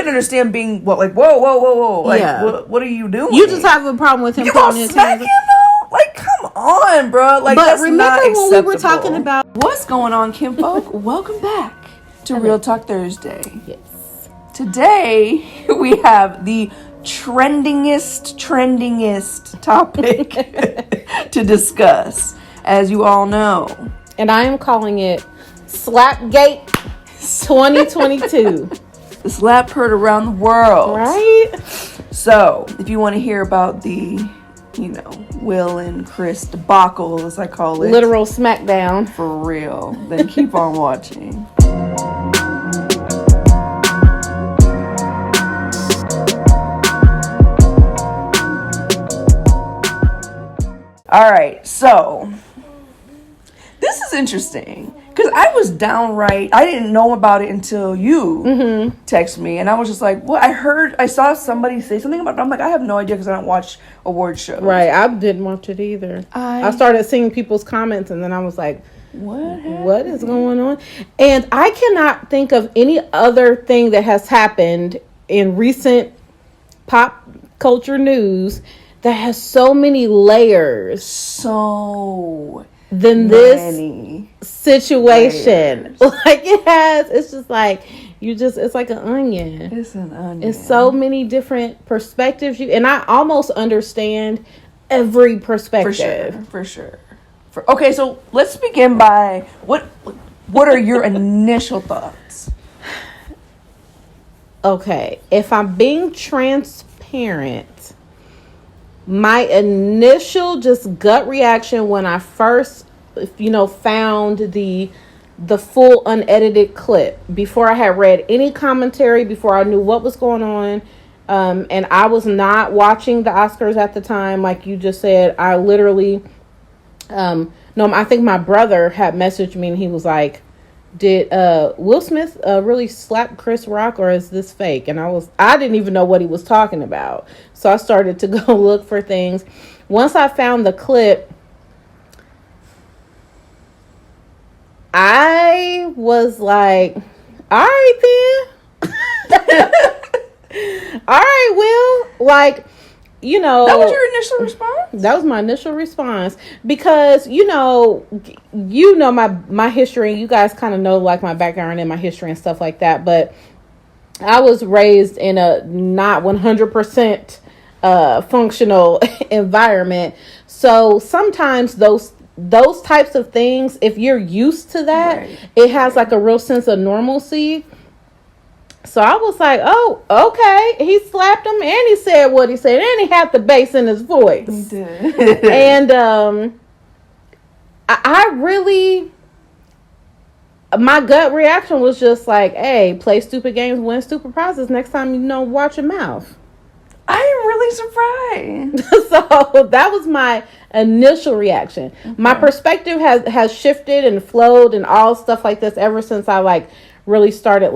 can understand being whoa, whoa. Like, what are you doing? You just have a problem with him. You gonna smack him though? Like, come on, bro. Like, but that's remember not acceptable. when we were talking about what's going on, kinfolk? Welcome back to Real Talk Thursday. Yes. Today we have the trendingest topic to discuss, as you all know. And I am calling it Slapgate 2022. The slap heard around the world. Right? So, if you want to hear about the, Will and Chris debacle, as I call it. Literal smackdown. For real. Then keep on watching. All right, so this is interesting because I didn't know about it until you texted me, and I was just like, "What?" I saw somebody say something about it. I'm like, I have no idea because I don't watch award shows. Right, I didn't watch it either. I started seeing people's comments, and then I was like, "What is going on?" And I cannot think of any other thing that has happened in recent pop culture news that has so many layers than this situation. Like it has, it's just like it's like an onion. It's an onion. It's so many different perspectives. And I almost understand every perspective. For sure. Okay, so let's begin by what are your initial thoughts? Okay, if I'm being transparent, my initial just gut reaction when I first, found the full unedited clip, before I had read any commentary, before I knew what was going on, and I was not watching the Oscars at the time, like you just said. I literally, I think my brother had messaged me and he was like, did Will Smith really slap Chris Rock, or is this fake? And I didn't even know what he was talking about. So I started to go look for things. Once I found the clip, I was like, all right then. All right, Will. Like, that was your initial response? That was my initial response because, my history, and you guys kind of know like my background and my history and stuff like that. But I was raised in a not 100% functional environment. So sometimes those types of things, if you're used to that, it has like a real sense of normalcy. So I was like, oh, okay. He slapped him and he said what he said. And he had the bass in his voice. He did. And I really, my gut reaction was just like, hey, play stupid games, win stupid prizes. Next time, watch your mouth. I am really surprised. So that was my initial reaction. Okay. My perspective has shifted and flowed and all stuff like this ever since I really started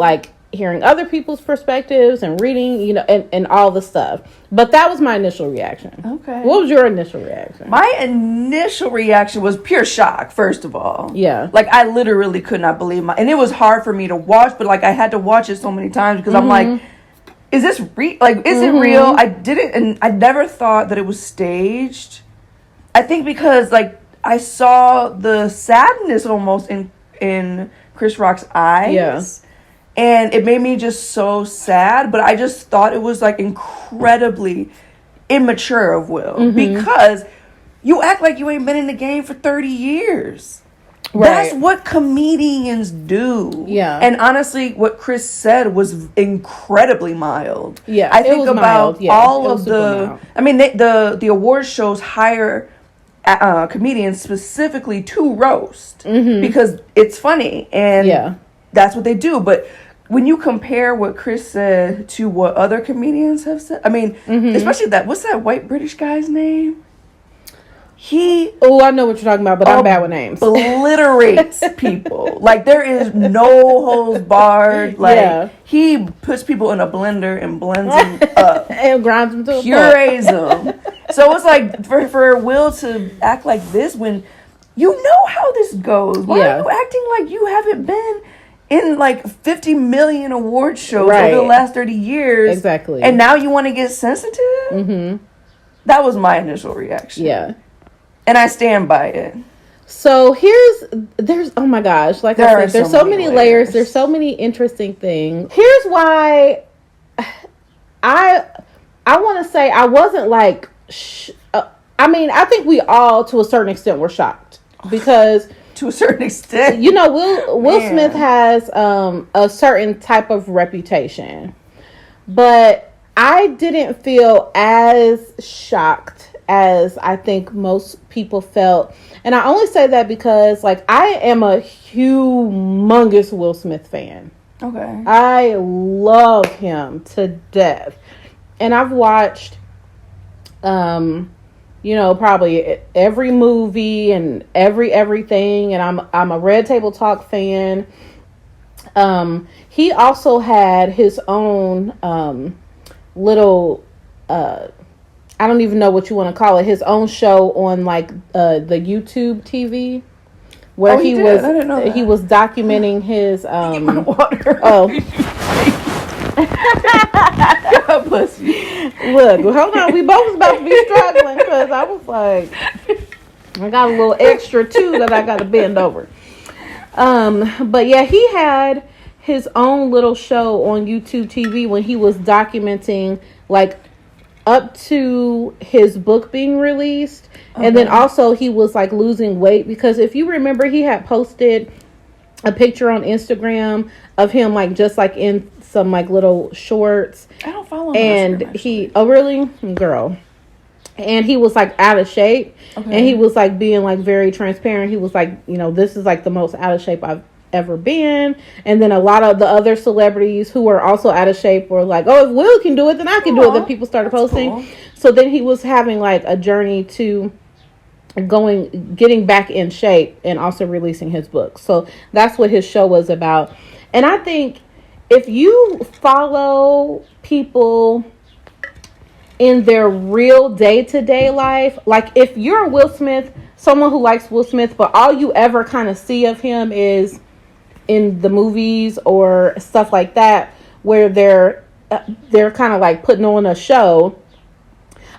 hearing other people's perspectives and reading, and all the stuff. But that was my initial reaction. Okay. What was your initial reaction? My initial reaction was pure shock, first of all. Yeah. I literally could not believe and it was hard for me to watch, but I had to watch it so many times because I'm like, is this real? Is it real? I never thought that it was staged. I think because I saw the sadness almost in Chris Rock's eyes. Yeah. And it made me just so sad, but I just thought it was incredibly immature of Will because you act like you ain't been in the game for 30 years. Right. That's what comedians do. Yeah. And honestly, what Chris said was incredibly mild. Yeah. I think about all of the award shows hire comedians specifically to roast because it's funny and that's what they do. But when you compare what Chris said to what other comedians have said, especially what's that white British guy's name? I know what you're talking about, but I'm bad with names. Obliterates people. There is no holds barred. He puts people in a blender and blends them up. And grinds them to a purees them. So it's for Will to act like this when you know how this goes. Why are you acting like you haven't been in like 50 million award shows over the last 30 years. Exactly. And now you want to get sensitive? Mm-hmm. That was my initial reaction. Yeah. And I stand by it. So there's oh my gosh, like I said, there's so many layers. There's so many interesting things. Here's why I want to say I wasn't like, I mean, I think we all to a certain extent were shocked because to a certain extent, you know, Will Smith has a certain type of reputation, but I didn't feel as shocked as I think most people felt. And I only say that because, like, I am a humongous Will Smith fan. Okay. I love him to death. And I've watched, you know, probably every movie and everything. And I'm a Red Table Talk fan. He also had his own little... I don't even know what you want to call it. His own show on like the YouTube TV, where he was documenting his water. Oh, God bless you. Look, hold on. We both was about to be struggling because I was like, I got a little extra too that I got to bend over. But yeah, he had his own little show on YouTube TV when he was documenting like up to his book being released. Okay. And then also he was like losing weight because if you remember, he had posted a picture on Instagram of him like just like in some like little shorts. I don't follow him. And oh really? Girl. And he was like out of shape. Okay. And he was like being like very transparent. He was like, you know, this is like the most out of shape I've ever been. And then a lot of the other celebrities who were also out of shape were like, oh, if Will can do it, then I can do it. Then people started posting. Cool. So then he was having like a journey to getting back in shape and also releasing his book. So that's what his show was about. And I think if you follow people in their real day-to-day life, like if you're Will Smith, someone who likes Will Smith, but all you ever kind of see of him is in the movies or stuff like that, where they're kind of like putting on a show,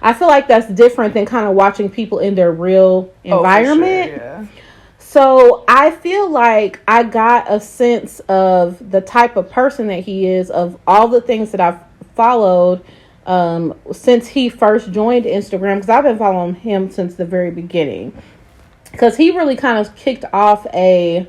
I feel like that's different than kind of watching people in their real environment. Oh, for sure, yeah. So I feel like I got a sense of the type of person that he is, of all the things that I've followed since he first joined Instagram, because I've been following him since the very beginning, because he really kind of kicked off a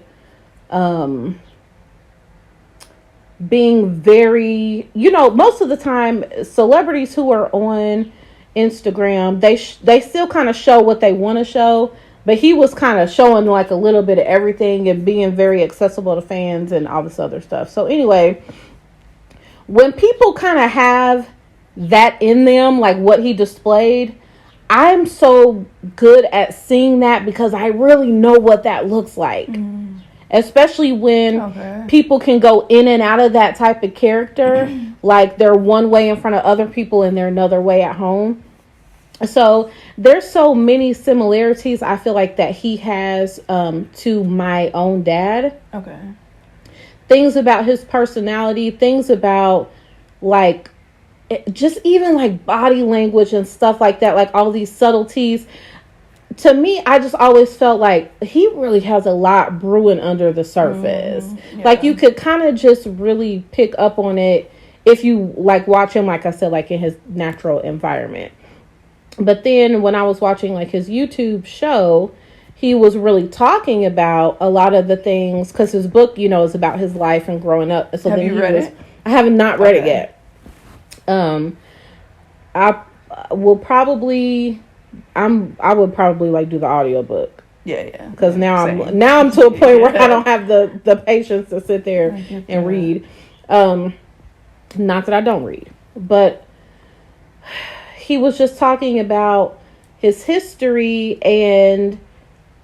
being very, you know, most of the time celebrities who are on Instagram, they still kind of show what they want to show, but he was kind of showing like a little bit of everything and being very accessible to fans and all this other stuff. So anyway, when people kind of have that in them, like what he displayed, I'm so good at seeing that because I really know what that looks like. Especially when people can go in and out of that type of character. Like they're one way in front of other people and they're another way at home. So there's so many similarities I feel like that he has to my own dad. Okay. Things about his personality, things about like just even like body language and stuff like that, like all these subtleties. To me, I just always felt like he really has a lot brewing under the surface. Yeah. Like you could kind of just really pick up on it if you like watch him, like I said, like in his natural environment. But then when I was watching like his YouTube show, he was really talking about a lot of the things, because his book, you know, is about his life and growing up. So have you read it? I have not read it yet. I would probably like do the audiobook. Yeah. Because now I'm to a point where I don't have the patience to sit there and read. Not that I don't read, but he was just talking about his history and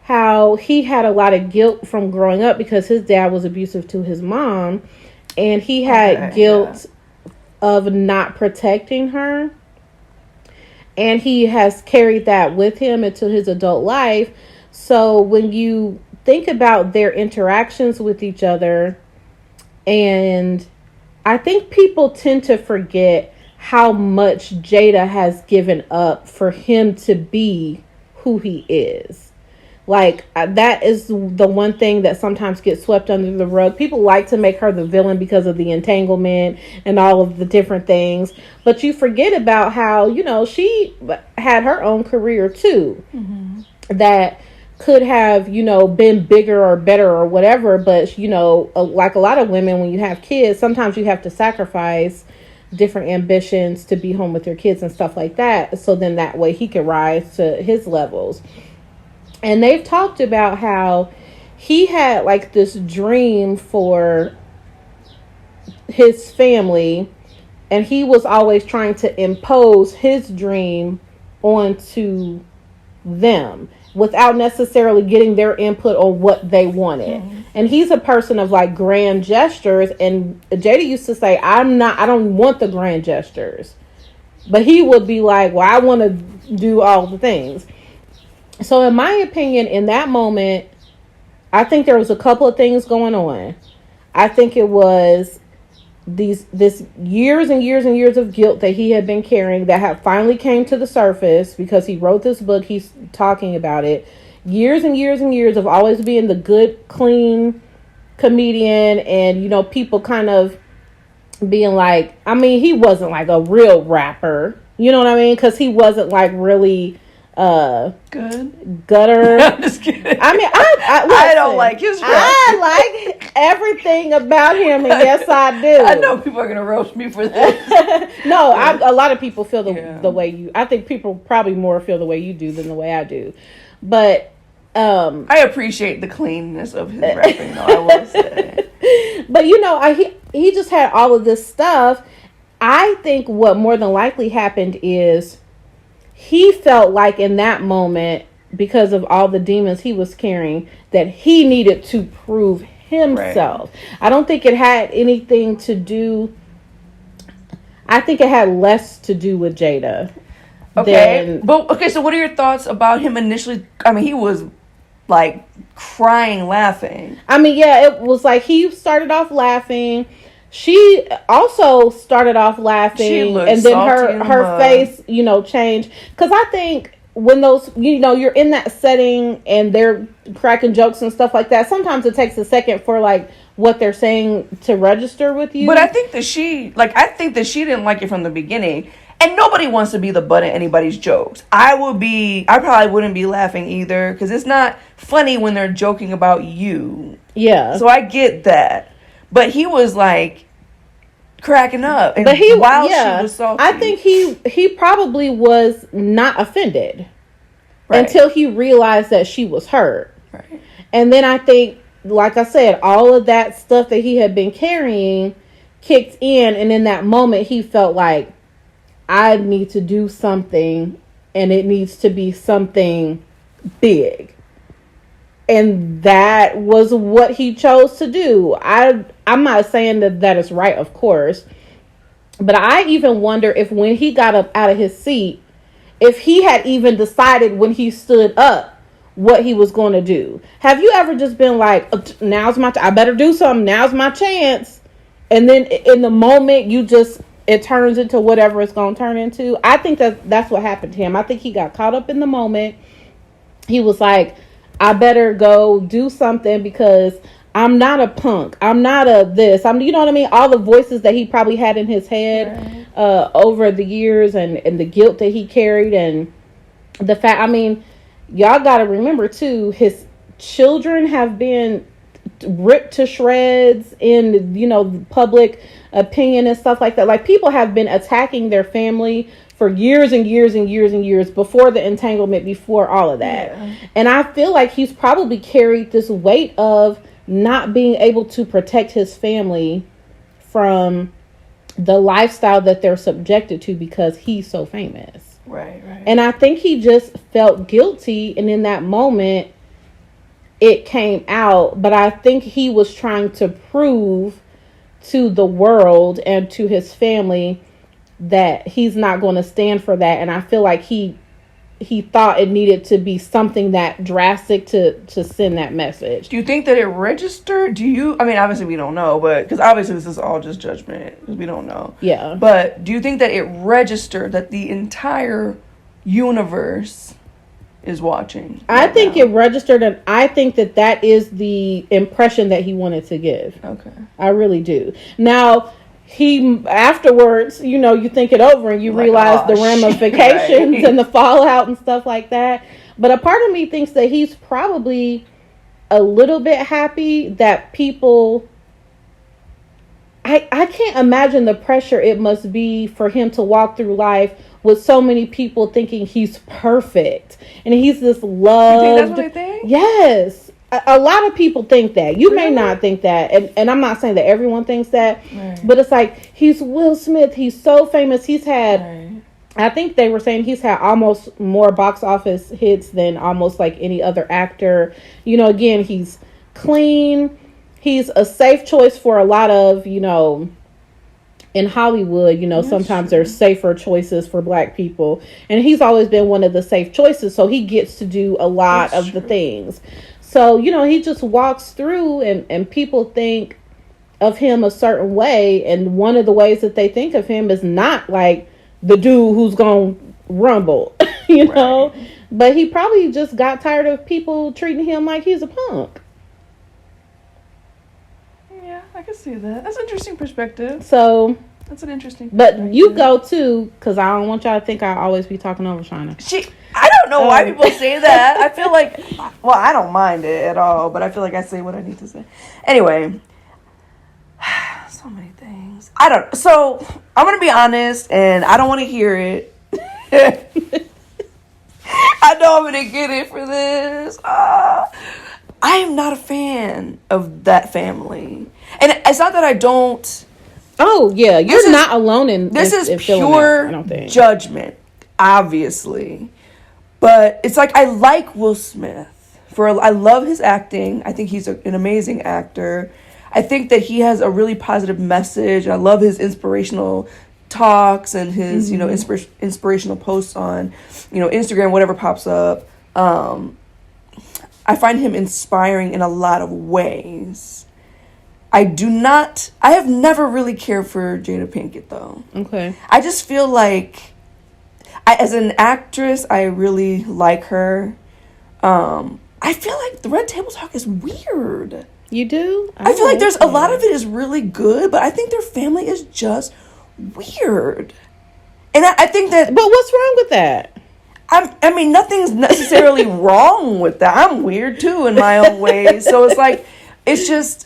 how he had a lot of guilt from growing up because his dad was abusive to his mom, and he had guilt of not protecting her. And he has carried that with him into his adult life. So when you think about their interactions with each other, And I think people tend to forget how much Jada has given up for him to be who he is. Like, that is the one thing that sometimes gets swept under the rug. People like to make her the villain because of the entanglement and all of the different things. But you forget about how, you know, she had her own career too. Mm-hmm. That could have, you know, been bigger or better or whatever. But, you know, like a lot of women, when you have kids, sometimes you have to sacrifice different ambitions to be home with your kids and stuff like that. So then that way he can rise to his levels. And they've talked about how he had like this dream for his family, and he was always trying to impose his dream onto them without necessarily getting their input on what they wanted. Mm-hmm. And he's a person of like grand gestures, and Jada used to say, I don't want the grand gestures. But he would be like, well, I want to do all the things. So in my opinion, in that moment, I think there was a couple of things going on. I think it was this years and years and years of guilt that he had been carrying that had finally came to the surface because he wrote this book. He's talking about it. Years and years and years of always being the good, clean comedian, and, you know, people kind of being like, I mean, he wasn't like a real rapper. You know what I mean? Because he wasn't like really good gutter. I'm just kidding. I mean, I don't like his rap. I like everything about him, and yes, I do. I know people are gonna roast me for this. No, a lot of people feel the way you. I think people probably more feel the way you do than the way I do, but I appreciate the cleanness of his rapping, though, I will say. But you know, he just had all of this stuff. I think what more than likely happened is he felt like in that moment, because of all the demons he was carrying, that he needed to prove himself. Right. I don't think it had anything to do. I think it had less to do with Jada. Okay. So what are your thoughts about him initially? I mean, he was like crying, laughing. I mean, yeah, it was like he started off laughing. She also started off laughing, and then her face, you know, changed. Because I think when those, you know, you're in that setting and they're cracking jokes and stuff like that, sometimes it takes a second for like what they're saying to register with you. But I think that she didn't like it from the beginning. And nobody wants to be the butt of anybody's jokes. I probably wouldn't be laughing either, because it's not funny when they're joking about you. Yeah. So I get that. But he was like cracking up. And she was salty. I think he probably was not offended until he realized that she was hurt. Right. And then I think, like I said, all of that stuff that he had been carrying kicked in. And in that moment, he felt like, I need to do something, and it needs to be something big. And that was what he chose to do. I'm not saying that is right, of course. But I even wonder if when he got up out of his seat, if he had even decided when he stood up what he was going to do. Have you ever just been like, now's my I better do something. Now's my chance. And then in the moment, it turns into whatever it's going to turn into. I think that's what happened to him. I think he got caught up in the moment. He was like, I better go do something because I'm not a punk. I'm not a this. You know what I mean? All the voices that he probably had in his head over the years, and the guilt that he carried, and the fact, I mean, y'all got to remember too, his children have been ripped to shreds in, you know, public opinion and stuff like that. Like, people have been attacking their family for years and years and years and years before the entanglement, before all of that. Yeah. And I feel like he's probably carried this weight of not being able to protect his family from the lifestyle that they're subjected to because he's so famous. Right. And I think he just felt guilty, and in that moment it came out. But I think he was trying to prove to the world and to his family that he's not going to stand for that. And I feel like he he thought it needed to be something that drastic to send that message. Do you think that it registered? Obviously we don't know, but because obviously this is all just judgment, because we don't know. Yeah. But do you think that it registered that the entire universe is watching? I think it registered, and I think that is the impression that he wanted to give. Okay. I really do. Now, he afterwards, you think it over and you realize the ramifications right. and the fallout and stuff like that. But a part of me thinks that he's probably a little bit happy that people... I can't imagine the pressure it must be for him to walk through life with so many people thinking he's perfect. And he's this loved... You think that's what they think? Yes. A lot of people think that. You may not think that. And I'm not saying that everyone thinks that. Right. But it's like, he's Will Smith. He's so famous. He's had... Right. I think they were saying he's had almost more box office hits than almost like any other actor. Again, he's clean. He's a safe choice for a lot of, in Hollywood, sometimes there's safer choices for Black people. And he's always been one of the safe choices. So he gets to do a lot of the things. So, he just walks through and people think of him a certain way. And one of the ways that they think of him is not like the dude who's going to rumble, know. But he probably just got tired of people treating him like he's a punk. Yeah, I can see that. That's an interesting perspective. So... That's an interesting perspective. But you go too, because I don't want y'all to think I always be talking over Shanna. I don't know why people say that. I feel like, I don't mind it at all, but I feel like I say what I need to say. Anyway, so many things. So I'm going to be honest, and I don't want to hear it. I know I'm going to get it for this. I am not a fan of that family. And it's not that I don't. Oh, yeah. You're not alone in this. This is pure judgment, obviously. But it's like, I like Will Smith. I love his acting. I think he's an amazing actor. I think that he has a really positive message. I love his inspirational talks and his, inspirational posts on, Instagram, whatever pops up. I find him inspiring in a lot of ways. I have never really cared for Jada Pinkett, though. Okay. I just feel like, as an actress, I really like her. I feel like the Red Table Talk is weird. You do? I feel like there's a lot of it is really good, but I think their family is just weird. And I think that... But what's wrong with that? I mean, nothing's necessarily wrong with that. I'm weird, too, in my own way. So it's like, it's just...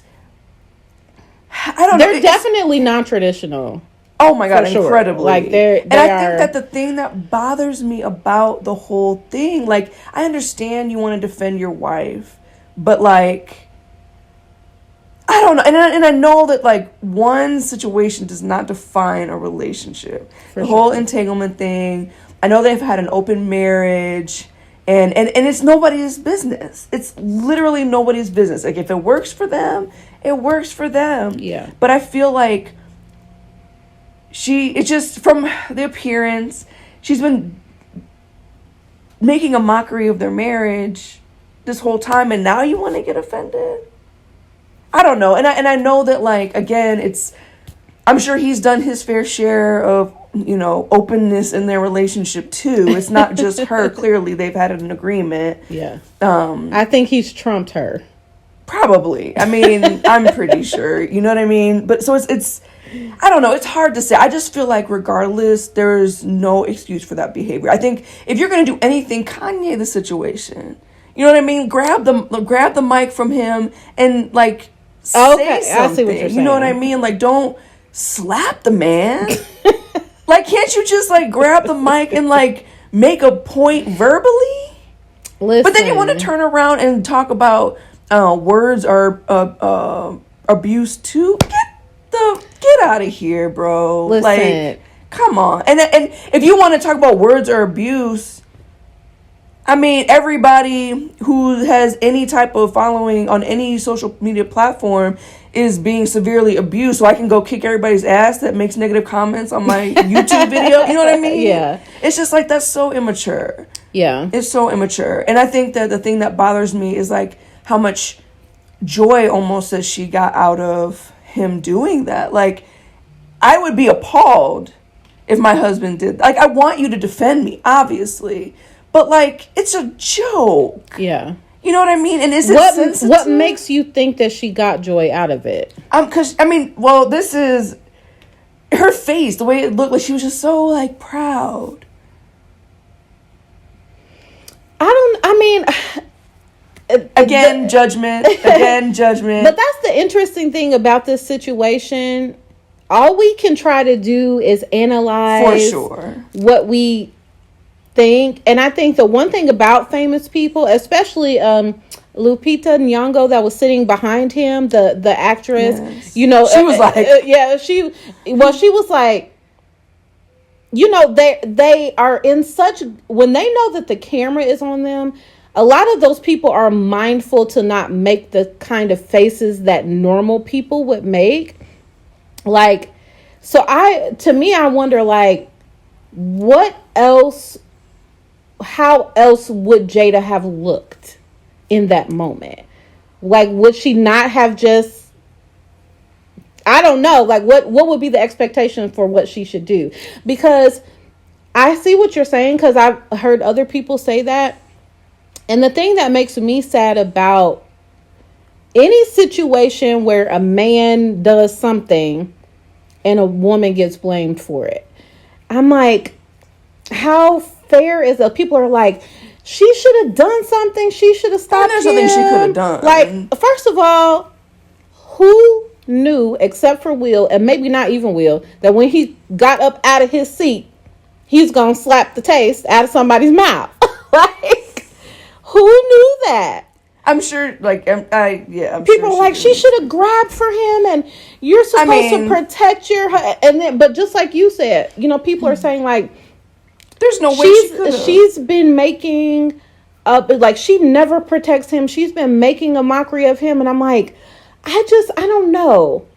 I don't know. They're definitely non-traditional. Oh my God, incredibly. Sure. Like they and I think that the thing that bothers me about the whole thing, like, I understand you want to defend your wife, but like, I don't know. And I know that like one situation does not define a relationship. The whole entanglement thing. I know they've had an open marriage and it's nobody's business. It's literally nobody's business. Like, if it works for them, it works for them. Yeah. But I feel like it's just from the appearance, she's been making a mockery of their marriage this whole time, and now you want to get offended? I don't know. And I know that, like, again, I'm sure he's done his fair share of, openness in their relationship too. It's not just her. Clearly they've had an agreement. Yeah. I think he's trumped her. Probably. I mean, I'm pretty sure. You know what I mean? But so it's I don't know. It's hard to say. I just feel like regardless, there's no excuse for that behavior. I think if you're going to do anything, Kanye the situation. You know what I mean? Grab the mic from him and like say something. I see what you're saying. You know what I mean? Like, don't slap the man. Like, can't you just like grab the mic and like make a point verbally? Listen. But then you want to turn around and talk about words are abuse too. Get out of here, bro. Listen. Like, come on. And if you want to talk about words or abuse, I mean, everybody who has any type of following on any social media platform is being severely abused. So I can go kick everybody's ass that makes negative comments on my YouTube video. You know what I mean? Yeah. It's just like, that's so immature. Yeah. It's so immature. And I think that the thing that bothers me is like how much joy almost that she got out of him doing that. Like, I would be appalled if my husband did. Like, I want you to defend me, obviously. But, like, it's a joke. Yeah. You know what I mean? And is it sensitive? What makes you think that she got joy out of it? Because, I mean, well, this is her face, the way it looked like she was just so, like, proud. Again, judgment. Again, judgment. But that's the interesting thing about this situation. All we can try to do is analyze for sure what we think. And I think the one thing about famous people, especially Lupita Nyong'o that was sitting behind him, the actress, yes. you know, she was like, she was like, you know, they are in such, when they know that the camera is on them, a lot of those people are mindful to not make the kind of faces that normal people would make. Like, so I wonder, like, how else would Jada have looked in that moment? Like, would she not have just, I don't know, like, what would be the expectation for what she should do? Because I see what you're saying, because I've heard other people say that. And the thing that makes me sad about any situation where a man does something and a woman gets blamed for it, I'm like, how fair is it? People are like, she should have done something. She should have stopped him. There's nothing she could have done. Like, first of all, who knew, except for Will, and maybe not even Will, that when he got up out of his seat, he's going to slap the taste out of somebody's mouth? Like, who knew that? I'm sure, like, I'm people are like, she should have grabbed for him, and you're supposed to protect and then, but just like you said, you know, people are saying, like, there's no way she's been making like, she never protects him. She's been making a mockery of him, and I'm like, I don't know.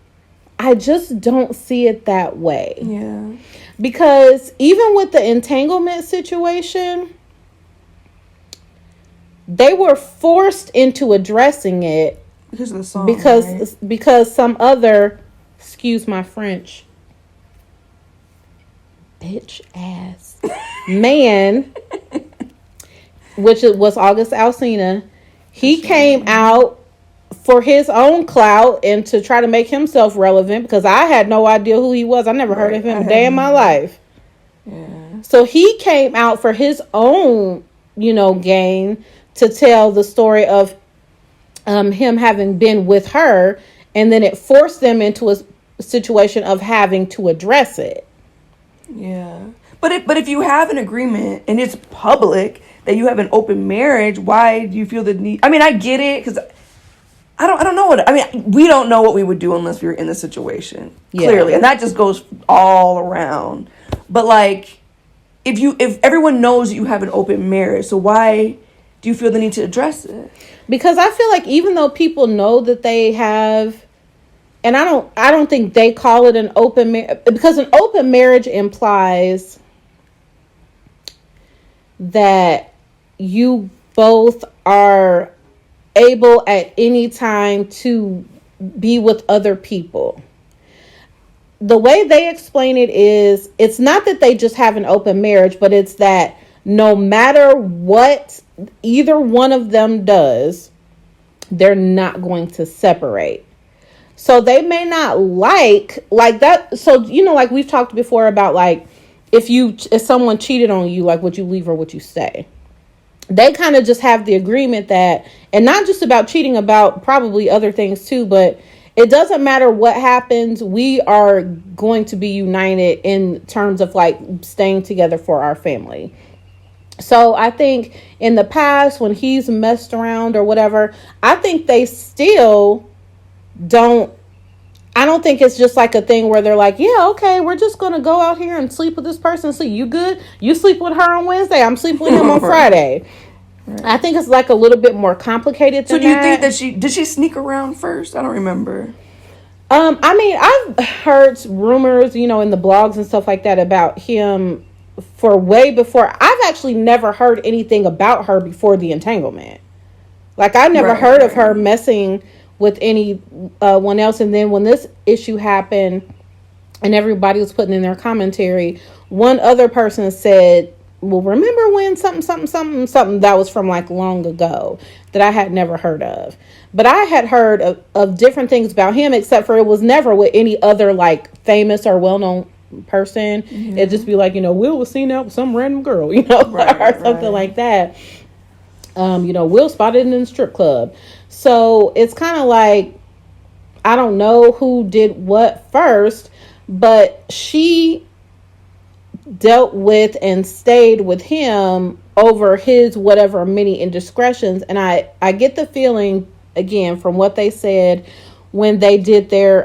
I just don't see it that way. Yeah. Because even with the entanglement situation, they were forced into addressing it because of the song, because some other, excuse my French, bitch ass man, which was August Alsina, he came out for his own clout and to try to make himself relevant, because I had no idea who he was. I never heard of him a day in my life. Yeah. So he came out for his own, you know, gain, to tell the story of him having been with her, and then it forced them into a situation of having to address it. Yeah. But if you have an agreement and it's public that you have an open marriage, why do you feel the need? I mean, I get it, because I don't know what, I mean, we don't know what we would do unless we were in the situation, clearly. And that just goes all around. But, like, if everyone knows you have an open marriage, so why do you feel the need to address it? Because I feel like even though people know that they have, and I don't think they call it an open marriage, because an open marriage implies that you both are able at any time to be with other people. The way they explain it is, it's not that they just have an open marriage, but it's that no matter what either one of them does, they're not going to separate. So they may not like that. So, you know, like we've talked before about, like, if someone cheated on you, like, would you leave or would you stay? They kind of just have the agreement that, and not just about cheating, about probably other things too, but it doesn't matter what happens, we are going to be united in terms of, like, staying together for our family. So I think in the past, when he's messed around or whatever, I think they still don't, I don't think it's just like a thing where they're like, yeah, okay, we're just going to go out here and sleep with this person. So you good? You sleep with her on Wednesday. I'm sleeping with him on Friday. Right. I think it's like a little bit more complicated than that. So do you think that did she sneak around first? I don't remember. I mean, I've heard rumors, you know, in the blogs and stuff like that about him for way before. I've actually never heard anything about her before the entanglement. Like, I never heard of her messing with anyone else. And then when this issue happened and everybody was putting in their commentary, one other person said, well, remember when something that was from like long ago that I had never heard of. But I had heard of different things about him, except for it was never with any other like famous or well-known person. Mm-hmm. It'd just be like, Will was seen out with some random girl, or something like that. Will spotted in the strip club. So it's kind of like, I don't know who did what first, but she dealt with and stayed with him over his whatever many indiscretions. And I get the feeling, again, from what they said when they did their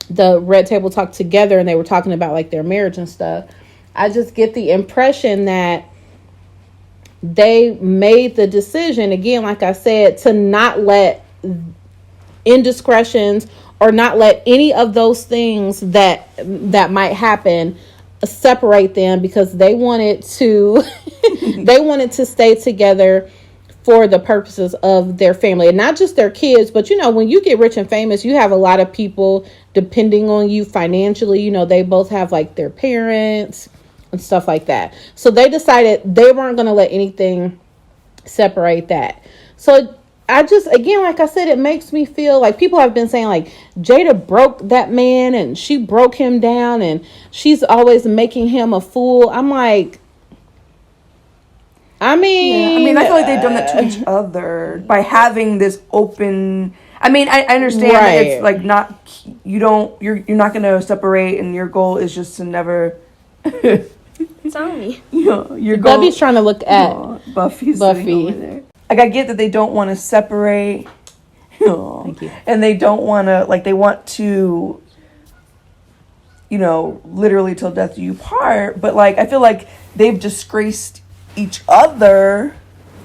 the Red Table Talk together and they were talking about like their marriage and stuff, I just get the impression that they made the decision, again, like I said, to not let indiscretions or not let any of those things that might happen separate them, because they wanted to stay together for the purposes of their family, and not just their kids, but when you get rich and famous, you have a lot of people depending on you financially. They both have like their parents and stuff like that. So they decided they weren't going to let anything separate that. So I just, again, like I said, it makes me feel like people have been saying like Jada broke that man and she broke him down and she's always making him a fool. I'm like, I feel like they've done that to each other by having this open. I understand that it's like you're not going to separate, and your goal is just to never. It's on me. Your goal. Buffy's trying to look at Buffy. Over there. Like, I get that they don't want to separate. Thank you. And they don't want to, like, they want to, literally till death do you part. But, like, I feel like they've disgraced each other.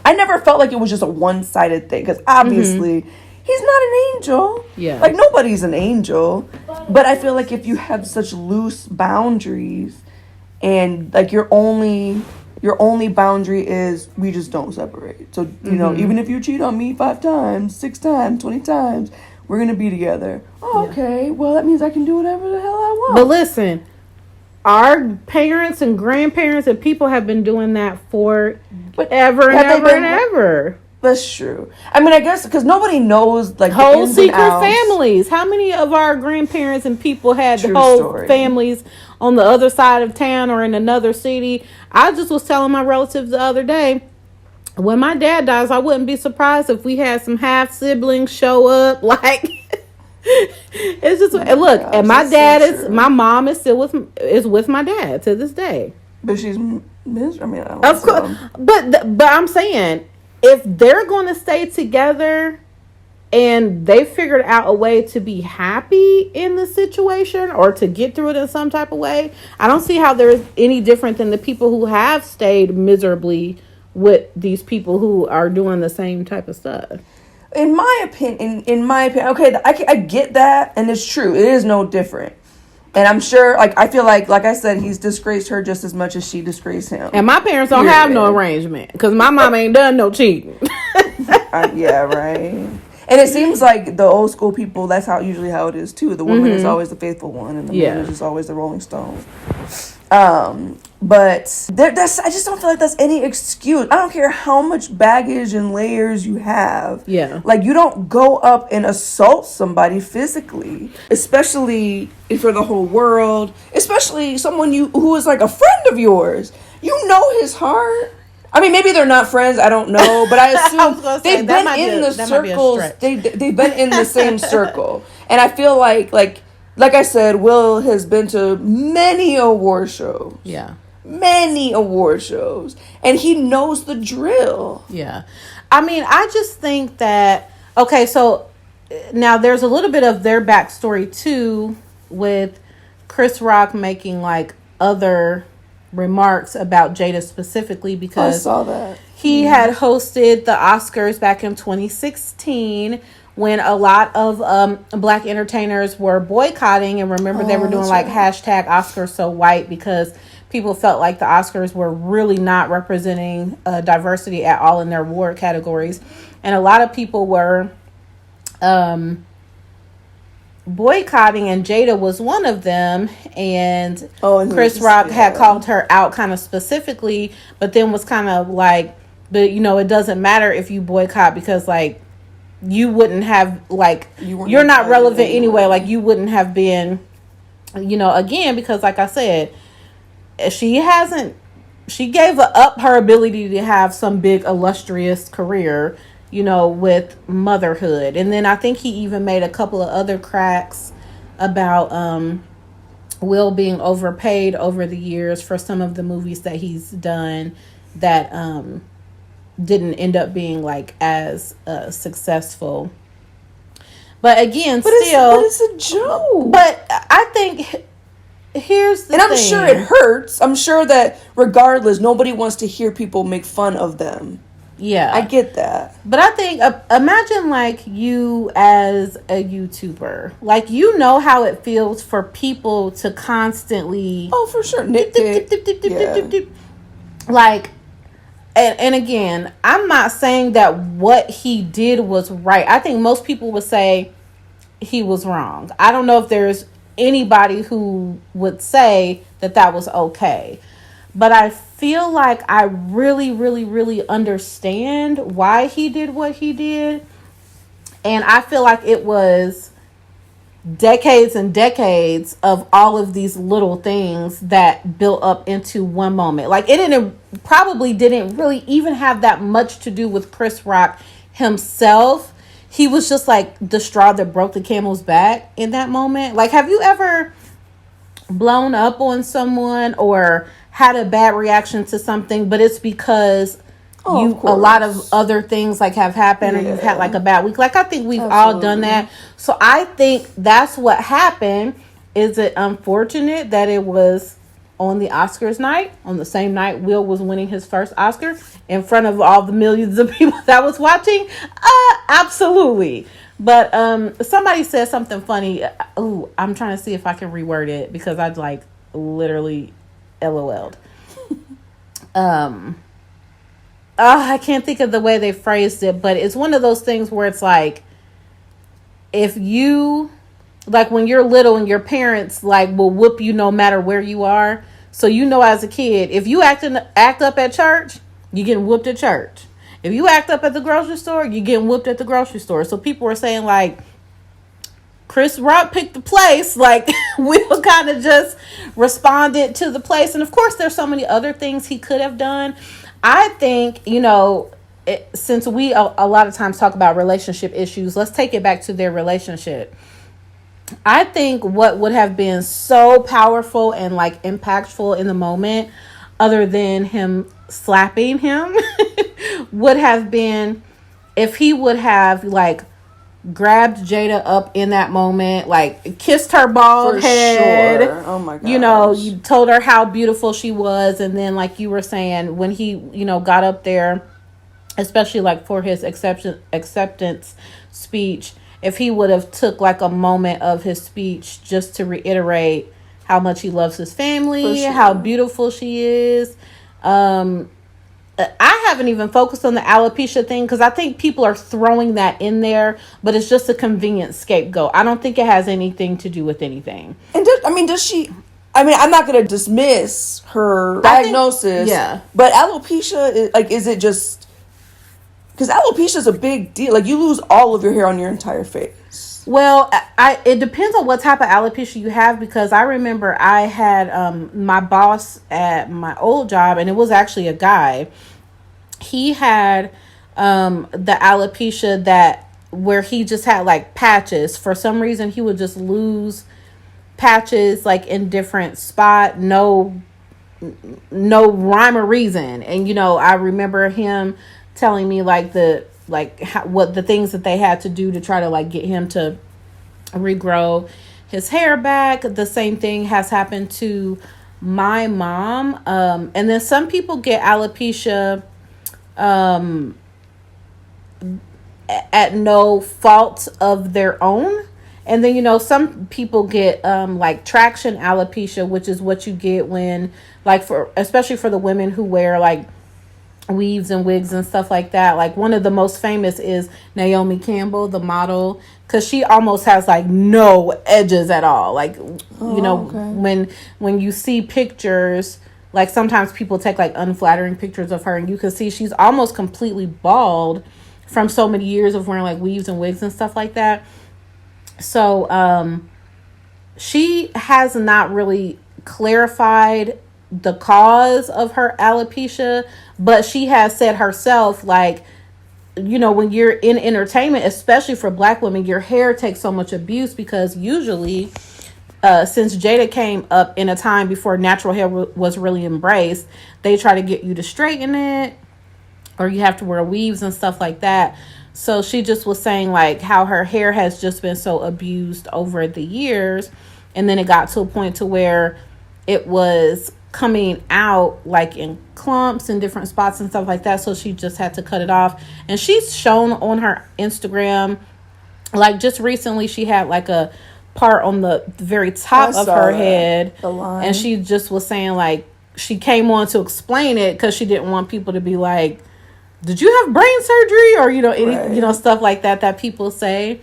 I never felt like it was just a one-sided thing, because obviously he's not an angel. Yeah. Like, nobody's an angel. But I feel like if you have such loose boundaries and, like, your only boundary is we just don't separate. So, even if you cheat on me 5 times, 6 times, 20 times, we're going to be together. Oh, okay. Well, that means I can do whatever the hell I want. But listen, our parents and grandparents and people have been doing that for ever and ever. That's true. I guess because nobody knows, like, whole secret families. How many of our grandparents and people had the whole families on the other side of town or in another city? I just was telling my relatives the other day, when my dad dies, I wouldn't be surprised if we had some half siblings show up. Like, it's just look. And my dad my mom is still with my dad to this day. But she's miserable. Of course, but I'm saying, if they're going to stay together and they figured out a way to be happy in the situation or to get through it in some type of way, I don't see how there's any different than the people who have stayed miserably with these people who are doing the same type of stuff. In my opinion, okay, I get that, and it's true. It is no different. And I'm sure, like, I feel like I said, he's disgraced her just as much as she disgraced him. And my parents don't have no arrangement, because my mom ain't done no cheating. Yeah, right. And it seems like the old school people, that's usually how it is, too. The woman is always the faithful one, and the man is just always the Rolling Stone. But I just don't feel like that's any excuse. I don't care how much baggage and layers you have. Yeah. Like, you don't go up and assault somebody physically, especially for the whole world, especially someone who is like a friend of yours. You know his heart. Maybe they're not friends. I don't know, but I assume they've been in the circles. They've been in the same circle, and I feel like I said, Will has been to many award shows. Yeah. Many award shows. And he knows the drill. Yeah. I just think that, okay, so now there's a little bit of their backstory too, with Chris Rock making like other remarks about Jada specifically, because I saw that. He had hosted the Oscars back in 2016 when a lot of black entertainers were boycotting, and remember they were doing like hashtag Oscars so white because people felt like the Oscars were really not representing diversity at all in their award categories. And a lot of people were boycotting, and Jada was one of them. And Chris Rock had called her out kind of specifically, but then was kind of like, but it doesn't matter if you boycott because like you wouldn't have like you're not relevant anyway. Like you wouldn't have been, again, because like I said, she gave up her ability to have some big illustrious career, with motherhood. And then I think he even made a couple of other cracks about Will being overpaid over the years for some of the movies that he's done that didn't end up being like as successful. But again, it's a joke. But I think here's the thing. And I'm sure it hurts. I'm sure that regardless, nobody wants to hear people make fun of them. Yeah. I get that. But I think, imagine like you as a YouTuber. Like, how it feels for people to constantly... Oh, for sure. Nitpick. Like, and again, I'm not saying that what he did was right. I think most people would say he was wrong. I don't know if there's anybody who would say that was okay. But I feel like I really, really, really understand why he did what he did. And I feel like it was decades and decades of all of these little things that built up into one moment. Like it probably didn't really even have that much to do with Chris Rock himself. He was just like the straw that broke the camel's back in that moment. Like, have you ever blown up on someone or had a bad reaction to something, but it's because a lot of other things like have happened, or you've had like a bad week? Like, I think we've all done that. So I think that's what happened. Is it unfortunate that it was on the Oscars night, on the same night Will was winning his first Oscar in front of all the millions of people that was watching? Absolutely. But somebody said something funny. Ooh, I'm trying to see if I can reword it because I'd like literally LOL'd. I can't think of the way they phrased it, but it's one of those things where it's like, if you, like when you're little and your parents like will whoop you no matter where you are. So as a kid, if you act up at church, you're getting whooped at church. If you act up at the grocery store, you're getting whooped at the grocery store. So people were saying like, Chris Rock picked the place. Like, Will kind of just responded to the place. And of course, there's so many other things he could have done. I think, since we a lot of times talk about relationship issues, let's take it back to their relationship. I think what would have been so powerful and like impactful in the moment, other than him slapping him, would have been if he would have like grabbed Jada up in that moment, like kissed her bald head. Sure. Oh my god. You told her how beautiful she was, and then like you were saying, when he, got up there, especially like for his acceptance speech, if he would have took like a moment of his speech just to reiterate how much he loves his family, how beautiful she is. I haven't even focused on the alopecia thing because I think people are throwing that in there, but it's just a convenient scapegoat. I don't think it has anything to do with anything. And does she? I mean, I'm not going to dismiss her diagnosis. But alopecia, is it just? Because alopecia is a big deal. Like, you lose all of your hair on your entire face. Well, it depends on what type of alopecia you have, because I remember I had my boss at my old job, and it was actually a guy. He had the alopecia where he just had like patches. For some reason, he would just lose patches like in different spot, no rhyme or reason. And I remember him telling me what the things that they had to do to try to like get him to regrow his hair back. The same thing has happened to my mom. And then some people get alopecia at no fault of their own. And then, you know, some people get like traction alopecia, which is what you get when, like, especially for the women who wear like weaves and wigs and stuff like that. Like, one of the most famous is Naomi Campbell, the model, because she almost has like no edges at all. Like, you know, when you see pictures, like sometimes people take like unflattering pictures of her and you can see she's almost completely bald from so many years of wearing like weaves and wigs and stuff like that. So she has not really clarified the cause of her alopecia, but she has said herself, like, you know, when you're in entertainment, especially for Black women, your hair takes so much abuse because usually since Jada came up in a time before natural hair was really embraced, they try to get you to straighten it, or you have to wear weaves and stuff like that. So she just was saying like how her hair has just been so abused over the years, and then it got to a point to where it was coming out like in clumps and different spots and stuff like that. So she just had to cut it off. And she's shown on her Instagram, like just recently she had like a part on the very top of her head, and she just was saying like she came on to explain it because she didn't want people to be like, did you have brain surgery, or you know, any you know, stuff like that people say.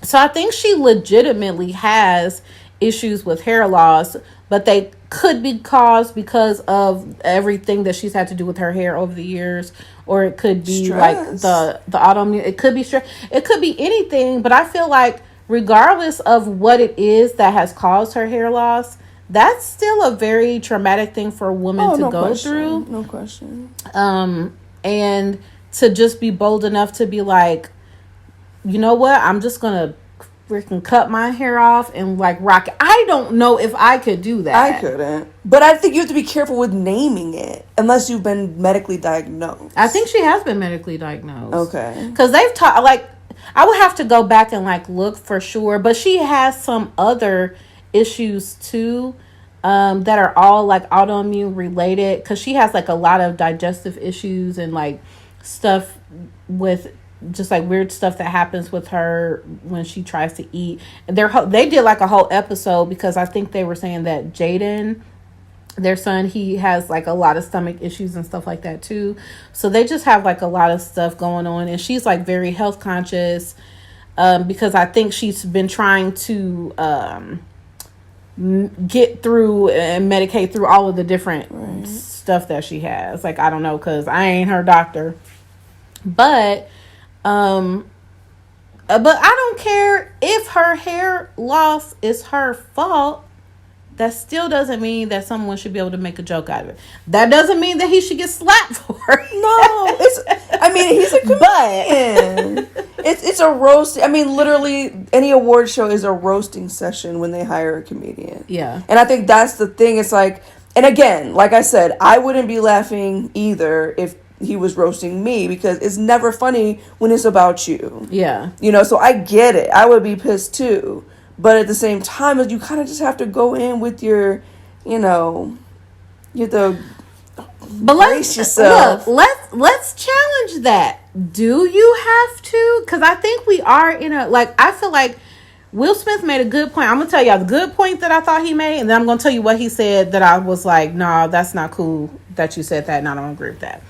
So I think she legitimately has issues with hair loss, but they could be caused because of everything that she's had to do with her hair over the years, or it could be stress. Like the autoimmune, it could be stress, it could be anything. But I feel like regardless of what it is that has caused her hair loss, that's still a very traumatic thing for a woman to go through. No question. And to just be bold enough to be like, you know what, I'm just gonna freaking cut my hair off and like rock it. I don't know if I could do that. I couldn't. But I think you have to be careful with naming it unless you've been medically diagnosed. I think she has been medically diagnosed. Okay. Because they've taught, like, I would have to go back and like look for sure, but she has some other issues too, that are all like autoimmune related, because she has like a lot of digestive issues and like stuff with just like weird stuff that happens with her when she tries to eat. They did like a whole episode because I think they were saying that Jaden, their son, he has like a lot of stomach issues and stuff like that too. So they just have like a lot of stuff going on, and she's like very health conscious, because I think she's been trying to get through and medicate through all of the different stuff that she has. Like, I don't know, because I ain't her doctor, but I don't care if her hair loss is her fault. That still doesn't mean that someone should be able to make a joke out of it. That doesn't mean that he should get slapped for it. No, I mean, he's a comedian. It's a roast. I mean, literally, any award show is a roasting session when they hire a comedian. Yeah. And I think that's the thing. It's like, and again, like I said, I wouldn't be laughing either if he was roasting me, because it's never funny when it's about you. Yeah. You know, so I get it. I would be pissed too. But at the same time, you kind of just have to go in with your, you know, you have to brace yourself. Look, let's challenge that. Do you have to? Because I think we are in a, like, I feel like Will Smith made a good point. I'm going to tell y'all the good point that I thought he made, and then I'm going to tell you what he said that I was like, nah, that's not cool that you said that, and I don't agree with that.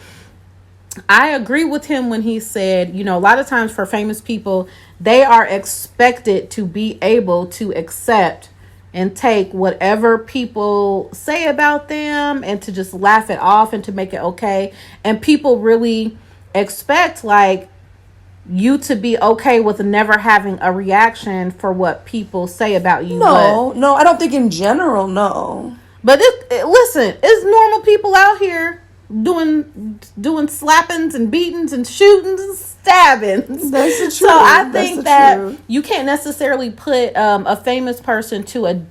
I agree with him when he said, you know, a lot of times for famous people, they are expected to be able to accept and take whatever people say about them and to just laugh it off and to make it okay. And people really expect like you to be okay with never having a reaction for what people say about you. No, I don't think in general, no. But listen, it's normal people out here doing slappings and beatings and shootings and stabbings. That's the truth. So I think that you can't necessarily put a famous person to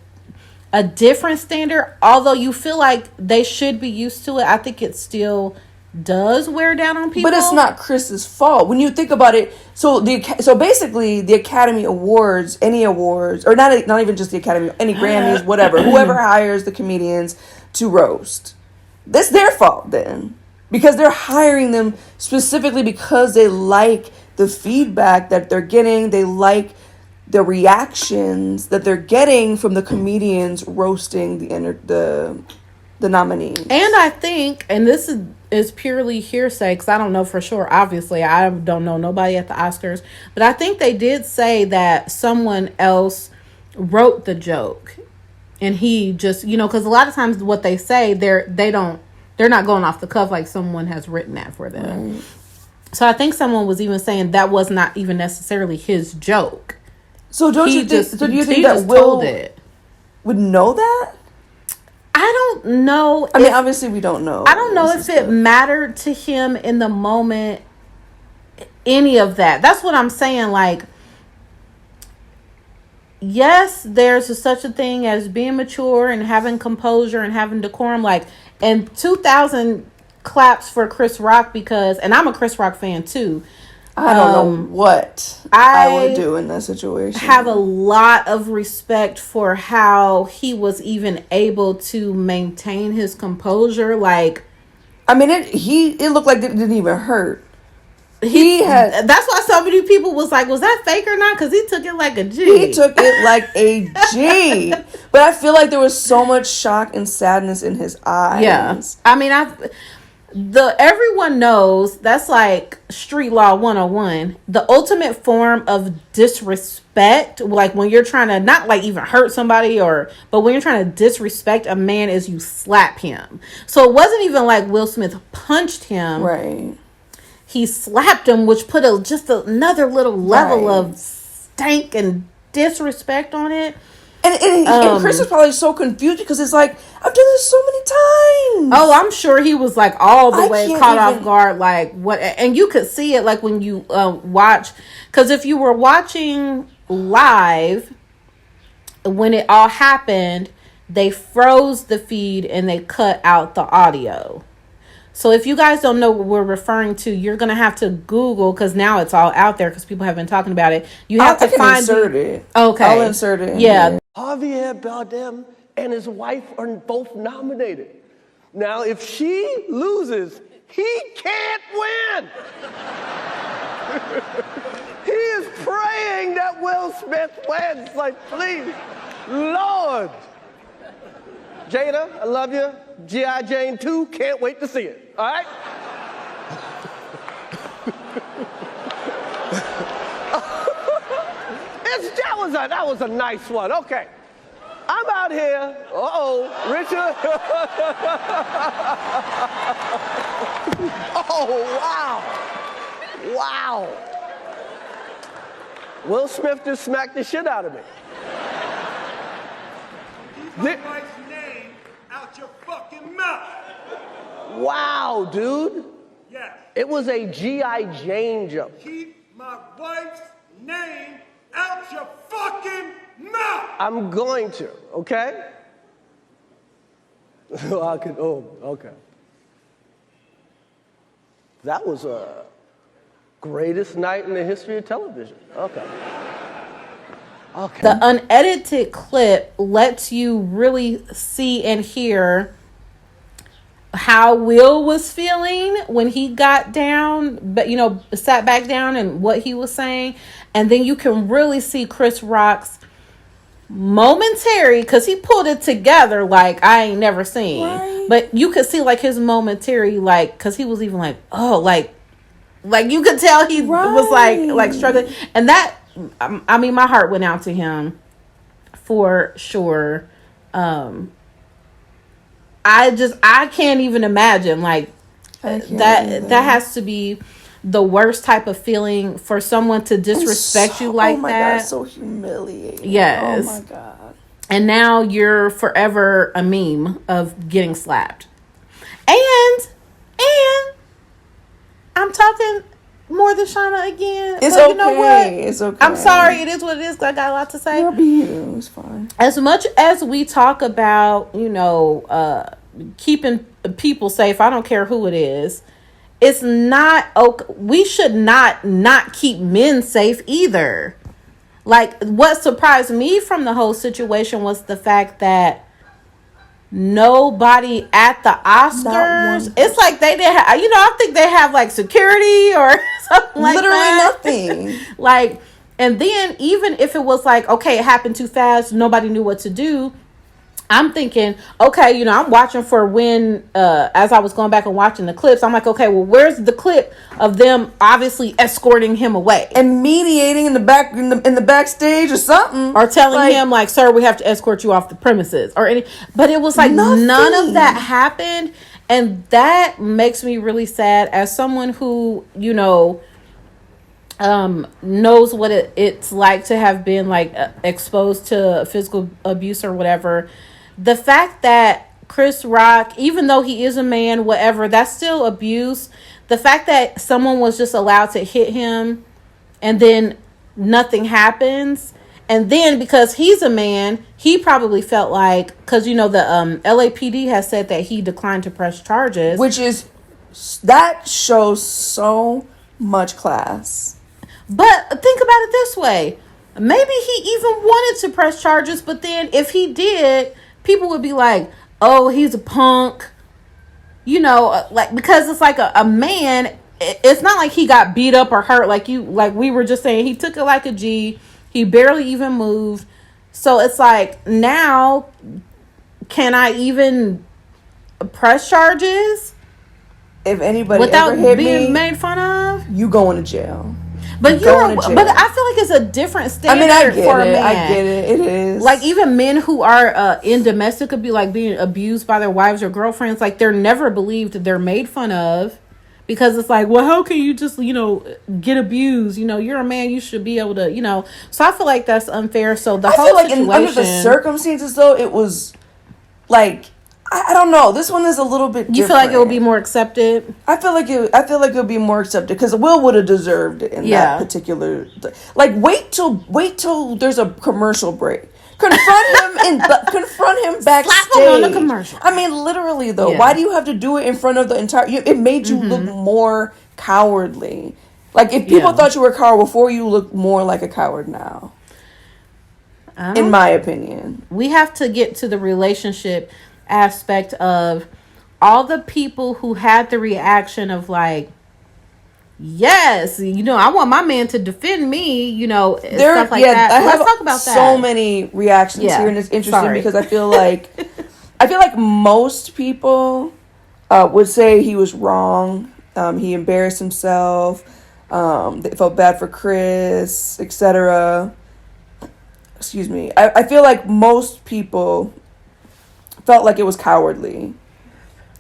a different standard, although you feel like they should be used to it. I think it still does wear down on people. But it's not Chris's fault when you think about it. So basically the Academy Awards, any awards, or not even just the Academy, any Grammys, whatever, whoever hires the comedians to roast, that's their fault then, because they're hiring them specifically because they like the feedback that they're getting. They like the reactions that they're getting from the comedians roasting the nominees. And I think, and this is purely hearsay because I don't know for sure. Obviously, I don't know nobody at the Oscars, but I think they did say that someone else wrote the joke, and he just, because a lot of times what they say, they're not going off the cuff, like someone has written that for them. Right. So I think someone was even saying that was not even necessarily his joke. So do you think that Will would know that? I don't know. I mean, obviously we don't know. I don't know if it mattered to him in the moment, any of that. That's what I'm saying. Like, yes, there's such a thing as being mature and having composure and having decorum. Like, and 2,000 claps for Chris Rock because, and I'm a Chris Rock fan too. I don't know what I would do in that situation. Have a lot of respect for how he was even able to maintain his composure. Like, I mean, it looked like it didn't even hurt. That's why so many people was like, was that fake or not? Because he took it like a G. He took it like a G. But I feel like there was so much shock and sadness in his eyes. Yeah. I mean, everyone knows that's like street law 101. The ultimate form of disrespect, like when you're trying to not like even hurt somebody but when you're trying to disrespect a man, is you slap him. So it wasn't even like Will Smith punched him. Right. He slapped him, which put just another little level of stank and disrespect on it. And Chris is probably so confused because it's like, I've done this so many times. Oh, I'm sure he was like all the way caught off guard. Like what? And you could see it like when you watch, because if you were watching live when it all happened, they froze the feed and they cut out the audio. So if you guys don't know what we're referring to, you're going to have to Google, because now it's all out there because people have been talking about it. You have to find insert it. Okay. I'll insert it. Yeah. Javier Bardem and his wife are both nominated. Now, if she loses, he can't win. He is praying that Will Smith wins. Like, please, Lord. Jada, I love you. G.I. Jane 2, can't wait to see it. All right? That was a nice one. Okay. I'm out here. Richard. Oh, wow. Wow. Will Smith just smacked the shit out of me. Keep my wife's name out your fucking mouth. Wow, dude. Yes. It was a G.I. Jane joke. Keep my wife's name out your fucking mouth. I'm going to, okay? Okay. That was a greatest night in the history of television. Okay. The unedited clip lets you really see and hear how Will was feeling when he got down, but sat back down, and what he was saying. And then you can really see Chris Rock's momentary, because he pulled it together like I ain't never seen. Right. But you could see like his momentary, like, because he was even like, oh, like you could tell he was like struggling. And that, I mean, my heart went out to him for sure. I can't even imagine that has to be the worst type of feeling for someone to disrespect you like that. Oh my God, so humiliating. Yes. Oh my God. And now you're forever a meme of getting slapped. And I'm talking more than Shanna again. It's okay. You know what? It's okay. I'm sorry. It is what it is. I got a lot to say. It's fine. As much as we talk about, keeping people safe, I don't care who it is. It's not okay. We should not keep men safe either. Like, what surprised me from the whole situation was the fact that nobody at the Oscars. It's like they didn't have, I think they have like security or something like that. Literally nothing. Like, and then even if it was like, okay, it happened too fast, nobody knew what to do. I'm thinking, okay, I'm watching for when, as I was going back and watching the clips, I'm like, okay, well, where's the clip of them obviously escorting him away and mediating in the back, in the backstage or something, or telling him like, sir, we have to escort you off the premises or any, but it was like none of that happened. And that makes me really sad as someone who, knows what it's like to have been like exposed to physical abuse or whatever. The fact that Chris Rock, even though he is a man, whatever, that's still abuse. The fact that someone was just allowed to hit him and then nothing happens. And then because he's a man, he probably felt like, because, the LAPD has said that he declined to press charges. That shows so much class. But think about it this way. Maybe he even wanted to press charges, but then if he did, people would be like, oh, he's a punk. Like, because it's like a man, it's not like he got beat up or hurt like we were just saying. He took it like a G. He barely even moved. So it's like, now, can I even press charges? If anybody without ever hit being me, made fun of? You going to jail. But I feel like it's a different standard for a man. I get it. It is. Like, even men who are in domestic could be like being abused by their wives or girlfriends. Like, they're never believed. They're made fun of because it's like, well, how can you just, get abused? You're a man. You should be able to, So I feel like that's unfair. So the whole situation, under the circumstances, though, it was like, I don't know. This one is a little bit different. You feel like it would be more accepted? I feel like it would be more accepted because Will would have deserved it in that particular. Like, wait till there's a commercial break. Confront him backstage. Slap him on the commercial. I mean, literally though. Yeah. Why do you have to do it in front of the entire? It made you look more cowardly. Like, if people thought you were a coward before, you look more like a coward now. In my opinion, we have to get to the relationship aspect of all the people who had the reaction of like, yes, I want my man to defend me, stuff like that. Let's talk about that. So many reactions here, and it's interesting because I feel like most people would say he was wrong. He embarrassed himself. They felt bad for Chris, etc. Excuse me. I feel like most people felt like it was cowardly.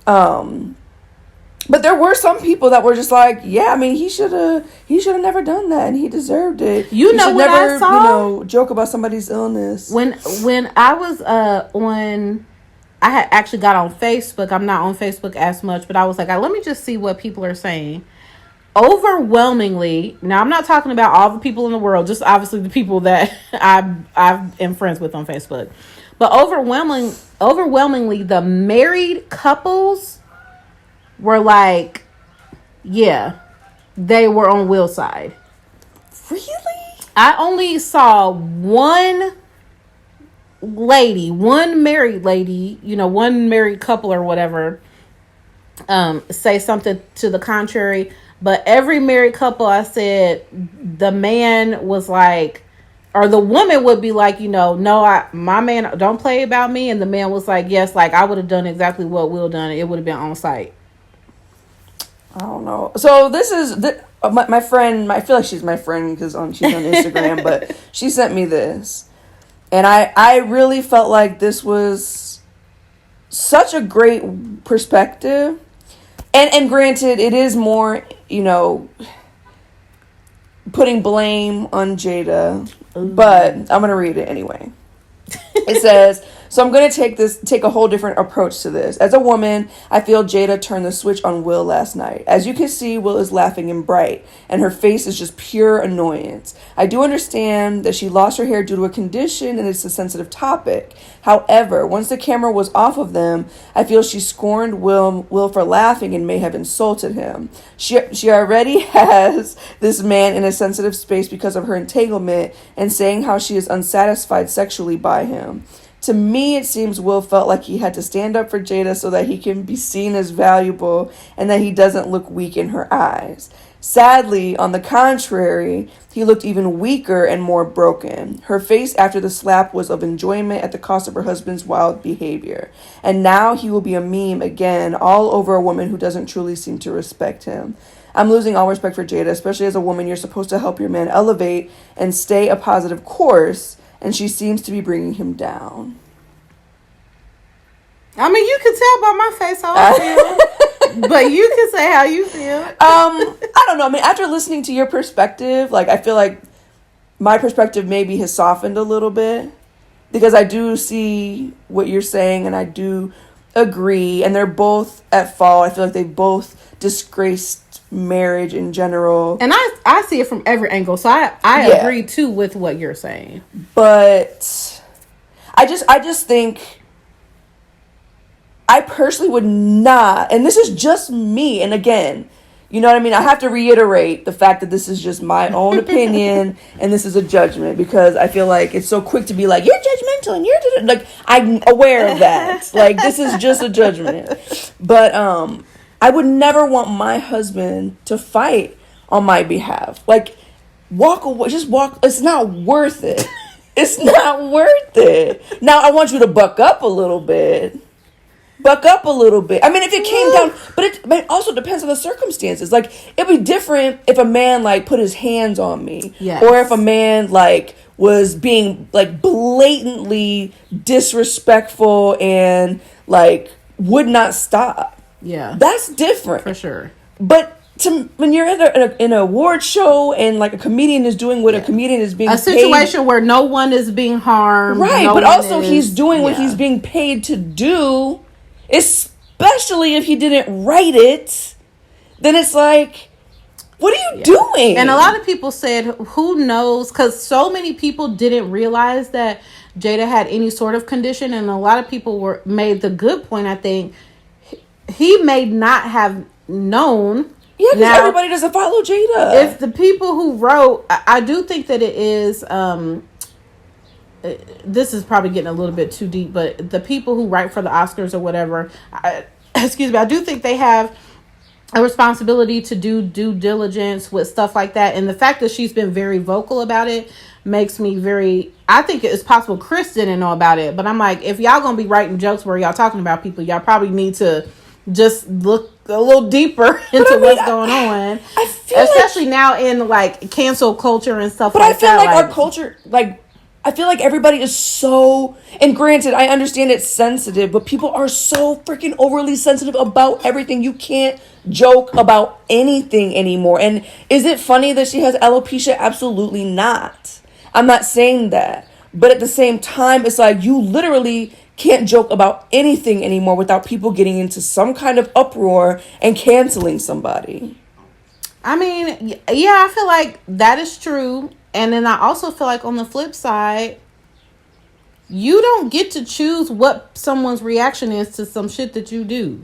But there were some people that were just like, yeah, I mean, he should have never done that, and he deserved it. He should what never, I saw? Joke about somebody's illness. When I was I had actually got on Facebook. I'm not on Facebook as much, but I was like, let me just see what people are saying. Overwhelmingly, now I'm not talking about all the people in the world, just obviously the people that I am friends with on Facebook. But overwhelmingly, the married couples were like, yeah, they were on Will's side. Really? I only saw one married lady, one married couple or whatever, say something to the contrary. But every married couple, I said, the man was like, or the woman would be like, no, my man don't play about me. And the man was like, yes, like I would have done exactly what Will done. It would have been on site. I don't know. So this is my friend. I feel like she's my friend because she's on Instagram, but she sent me this. And I really felt like this was such a great perspective. And granted, it is more, putting blame on Jada. But I'm going to read it anyway. It says, so I'm going to take a whole different approach to this. As a woman, I feel Jada turned the switch on Will last night. As you can see, Will is laughing and bright, and her face is just pure annoyance. I do understand that she lost her hair due to a condition, and it's a sensitive topic. However, once the camera was off of them, I feel she scorned Will for laughing and may have insulted him. She already has this man in a sensitive space because of her entanglement and saying how she is unsatisfied sexually by him. To me, it seems Will felt like he had to stand up for Jada so that he can be seen as valuable and that he doesn't look weak in her eyes. Sadly, on the contrary, he looked even weaker and more broken. Her face after the slap was of enjoyment at the cost of her husband's wild behavior. And now he will be a meme again, all over a woman who doesn't truly seem to respect him. I'm losing all respect for Jada, especially as a woman. You're supposed to help your man elevate and stay a positive course, and she seems to be bringing him down. I mean, you can tell by my face how I feel, but you can say how you feel. I don't know. I mean, after listening to your perspective, like, I feel like my perspective maybe has softened a little bit, because I do see what you're saying and I do agree, and they're both at fault. I feel like they both disgraced marriage in general, and I see it from every angle, so I agree too with what you're saying. But I just think, I personally would not, and this is just me, and again, you know what I mean, I have to reiterate the fact that this is just my own opinion and this is a judgment, because I feel like it's so quick to be like, you're judgmental and you're like, I'm aware of that. Like, this is just a judgment. But I would never want my husband to fight on my behalf. Like, walk away, just walk. It's not worth it. It's not worth it. Now, I want you to buck up a little bit. I mean, if it came down, but it also depends on the circumstances. Like, it'd be different if a man, like, put his hands on me. Yes. Or if a man, like, was being, like, blatantly disrespectful and, like, would not stop. Yeah, that's different for sure. But when you're at an award show and like a comedian is doing what a comedian is being a situation paid, where no one is being harmed, right? No, but also he's doing what he's being paid to do. Especially if he didn't write it, then it's like, what are you doing? And a lot of people said, who knows? Because so many people didn't realize that Jada had any sort of condition, and a lot of people made the good point. I think he may not have known. Yeah, because everybody doesn't follow Jada. If the people who wrote, I do think that it is, this is probably getting a little bit too deep, but the people who write for the Oscars or whatever, I do think they have a responsibility to do due diligence with stuff like that. And the fact that she's been very vocal about it makes me I think it's possible Chris didn't know about it, but I'm like, if y'all gonna be writing jokes where y'all talking about people, y'all probably need to just look a little deeper into what's going on. I feel especially now in like cancel culture and stuff like that. But I feel like our culture, like, I feel like everybody is so, and granted, I understand it's sensitive, but people are so freaking overly sensitive about everything. You can't joke about anything anymore. And is it funny that she has alopecia? Absolutely not. I'm not saying that. But at the same time, it's like you literally can't joke about anything anymore without people getting into some kind of uproar and canceling somebody. I mean, yeah, I feel like that is true. And then I also feel like on the flip side, you don't get to choose what someone's reaction is to some shit that you do.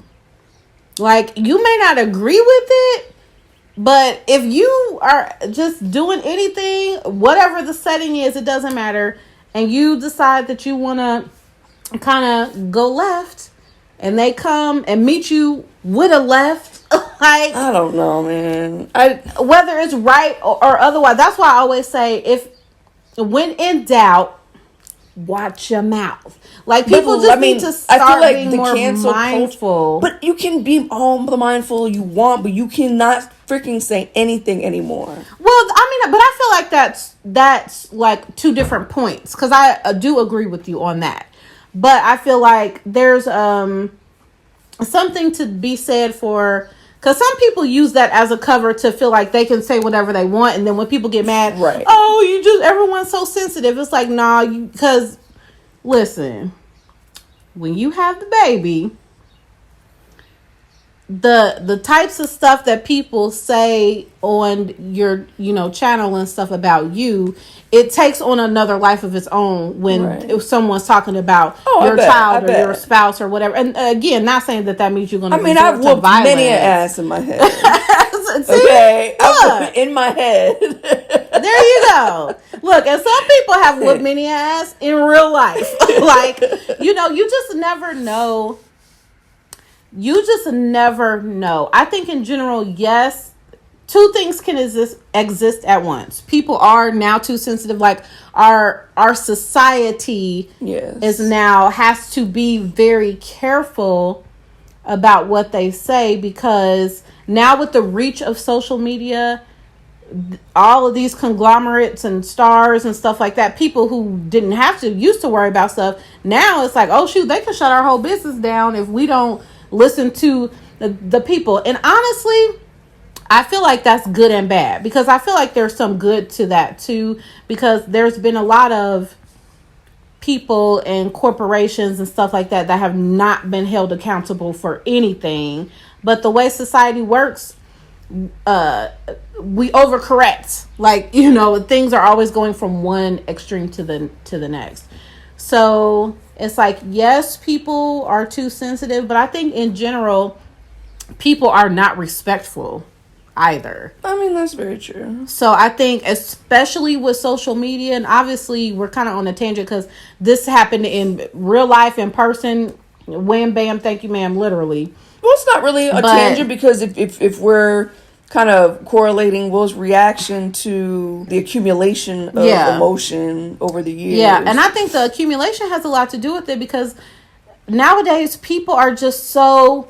Like, you may not agree with it, but if you are just doing anything, whatever the setting is, it doesn't matter, and you decide that you want to kind of go left, and they come and meet you with a left, like, I don't know, man. Whether it's right or otherwise. That's why I always say, when in doubt, watch your mouth. Like, people need to start being more mindful. But you can be all the mindful you want, but you cannot freaking say anything anymore. Well, I mean, but I feel like that's like two different points, because I do agree with you on that. But I feel like there's something to be said for, because some people use that as a cover to feel like they can say whatever they want, and then when people get mad, right? Oh, everyone's so sensitive. It's like, nah, because listen, when you have the baby, the types of stuff that people say on your channel and stuff about you, it takes on another life of its own when if someone's talking about your child or your spouse or whatever. And again, not saying that means you're going to. I mean, I've whooped many an ass in my head. See? Okay, in my head. There you go. Look, and some people have whooped many ass in real life. Like, you know, you just never know. You just never know. I think in general, yes, two things can exist at once. People are now too sensitive. Like our society is now has to be very careful about what they say, because now with the reach of social media, all of these conglomerates and stars and stuff like that, people who didn't have to used to worry about stuff, now it's like, oh shoot, they can shut our whole business down if we don't listen to the people. And honestly, I feel like that's good and bad, because I feel like there's some good to that too, because there's been a lot of people and corporations and stuff like that have not been held accountable for anything. But the way society works, we overcorrect. Like, you know, things are always going from one extreme to the next. So it's like, yes, people are too sensitive, but I think in general, people are not respectful either. I mean, that's very true. So I think especially with social media, and obviously we're kind of on a tangent because this happened in real life, in person, wham bam, thank you ma'am, literally. Well, it's not really a tangent, because if we're kind of correlating Will's reaction to the accumulation of emotion over the years. Yeah, and I think the accumulation has a lot to do with it, because nowadays people are just so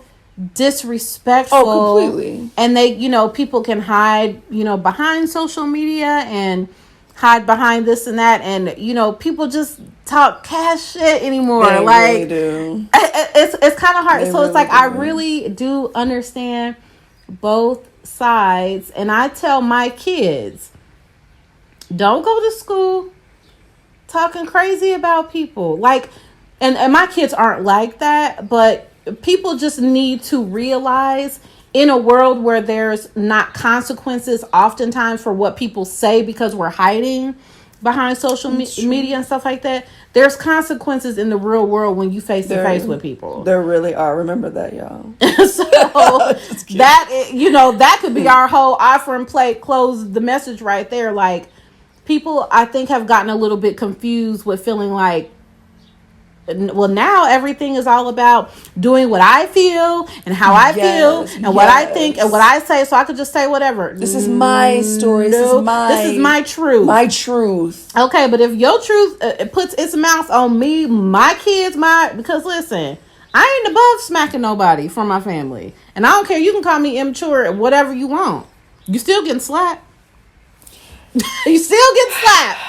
disrespectful. Oh, completely. And they, you know, people can hide, you know, behind social media and hide behind this and that, and you know, people just talk cash shit anymore. They like really do. It's kind of hard. So really it's like, do. I really do understand both sides, and I tell my kids, don't go to school talking crazy about people. Like, and my kids aren't like that, but people just need to realize, in a world where there's not consequences oftentimes for what people say because we're hiding behind social media and stuff like that, there's consequences in the real world when you face to face with people. There really are. Remember that, y'all. So that, you know, that could be our whole offer and play, close the message right there. Like, people, I think, have gotten a little bit confused with feeling like, well, now everything is all about doing what I feel and how I feel and what I think and what I say, so I could just say whatever. This is my story. This is my truth. My truth. Okay, but if your truth puts its mouth on me, my kids, because listen, I ain't above smacking nobody from my family, and I don't care. You can call me immature, whatever you want. You still getting slapped. You still get slapped.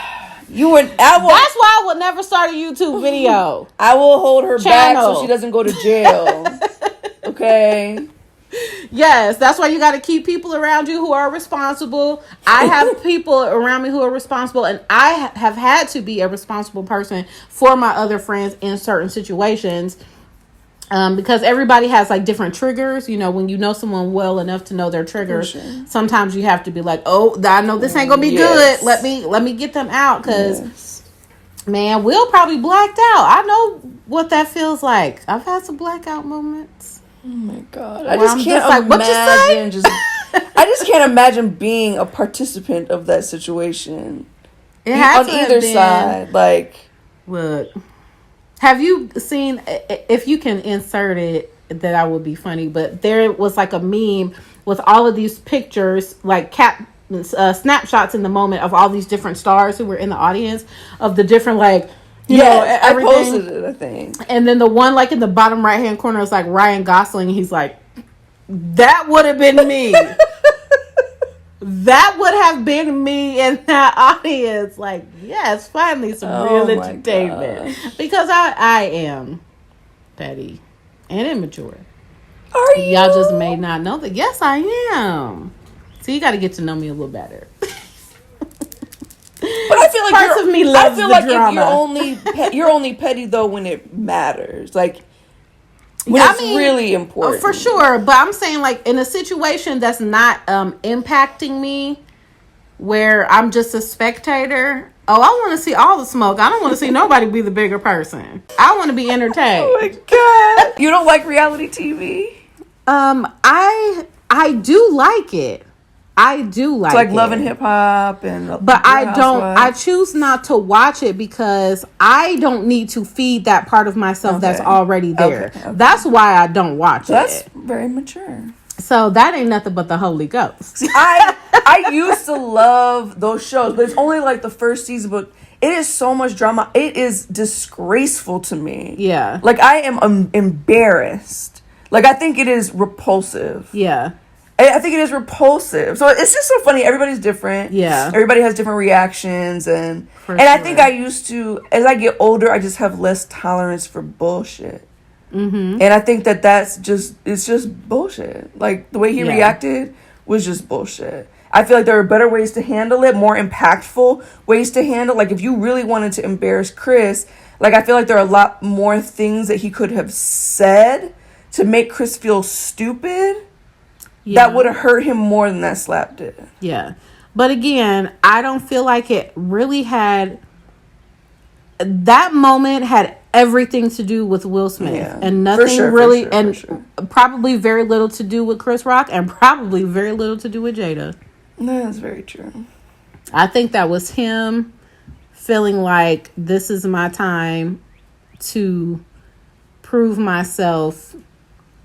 That's why I will never start a YouTube video. I will hold her back so she doesn't go to jail. Okay. Yes, that's why you got to keep people around you who are responsible. I have people around me who are responsible, and I have had to be a responsible person for my other friends in certain situations. Because everybody has like different triggers. You know, when you know someone well enough to know their triggers, sometimes you have to be like, oh, I know this ain't gonna be good. Let me get them out, because man, Will probably blacked out. I know what that feels like. I've had some blackout moments. Oh my god, I just can't imagine. I just can't imagine being a participant of that situation. It has on either side. Like, look. Have you seen, if you can insert it, that would be funny, but there was like a meme with all of these pictures, like snapshots in the moment of all these different stars who were in the audience, of the different, like, you know, everything. I posted it, I think. And then the one like in the bottom right hand corner is like Ryan Gosling. He's like, that would have been me. That would have been me in that audience. Like, yes, finally some real entertainment. Gosh. Because I am petty and immature. Are you? Y'all just may not know that. Yes, I am. So you got to get to know me a little better. But I feel like parts of me loves the drama. You're only petty though when it matters. Like, when it's really important. For sure. But I'm saying, like, in a situation that's not impacting me, where I'm just a spectator, I want to see all the smoke. I don't want to see nobody be the bigger person. I want to be entertained. Oh my god. You don't like reality TV? I do like it. I do like it's like it. Love and Hip Hop but I choose not to watch it because I don't need to feed that part of myself that's already there. Okay. That's why I don't watch it. That's very mature. So that ain't nothing but the Holy Ghost. See, I used to love those shows, but it's only like the first season, but it is so much drama. It is disgraceful to me. Yeah. Like, I am embarrassed. Like, I think it is repulsive. Yeah. I think it is repulsive. So it's just so funny. Everybody's different. Yeah. Everybody has different reactions. And I think I used to, as I get older, I just have less tolerance for bullshit. Mm-hmm. And I think it's just bullshit. Like, the way he reacted was just bullshit. I feel like there are better ways to handle it, more impactful ways to handle. Like, if you really wanted to embarrass Chris, like, I feel like there are a lot more things that he could have said to make Chris feel stupid that would have hurt him more than that slap did. Yeah. But again, I don't feel like it really had... That moment had everything to do with Will Smith and nothing probably very little to do with Chris Rock and probably very little to do with Jada. That's very true. I think that was him feeling like this is my time to prove myself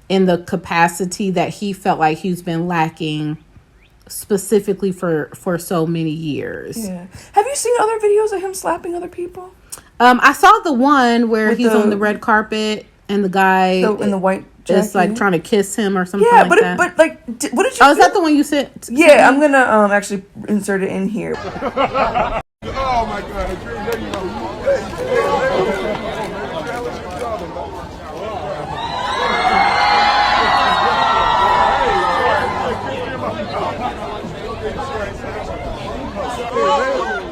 in the capacity that he felt like he's been lacking specifically for so many years. Yeah. Have you seen other videos of him slapping other people? I saw the one where he's on the red carpet and the guy in the white jacket is like trying to kiss him or something like that. But like, what did you? Oh, is that the one you sent? Yeah, I'm gonna actually insert it in here. Oh my God!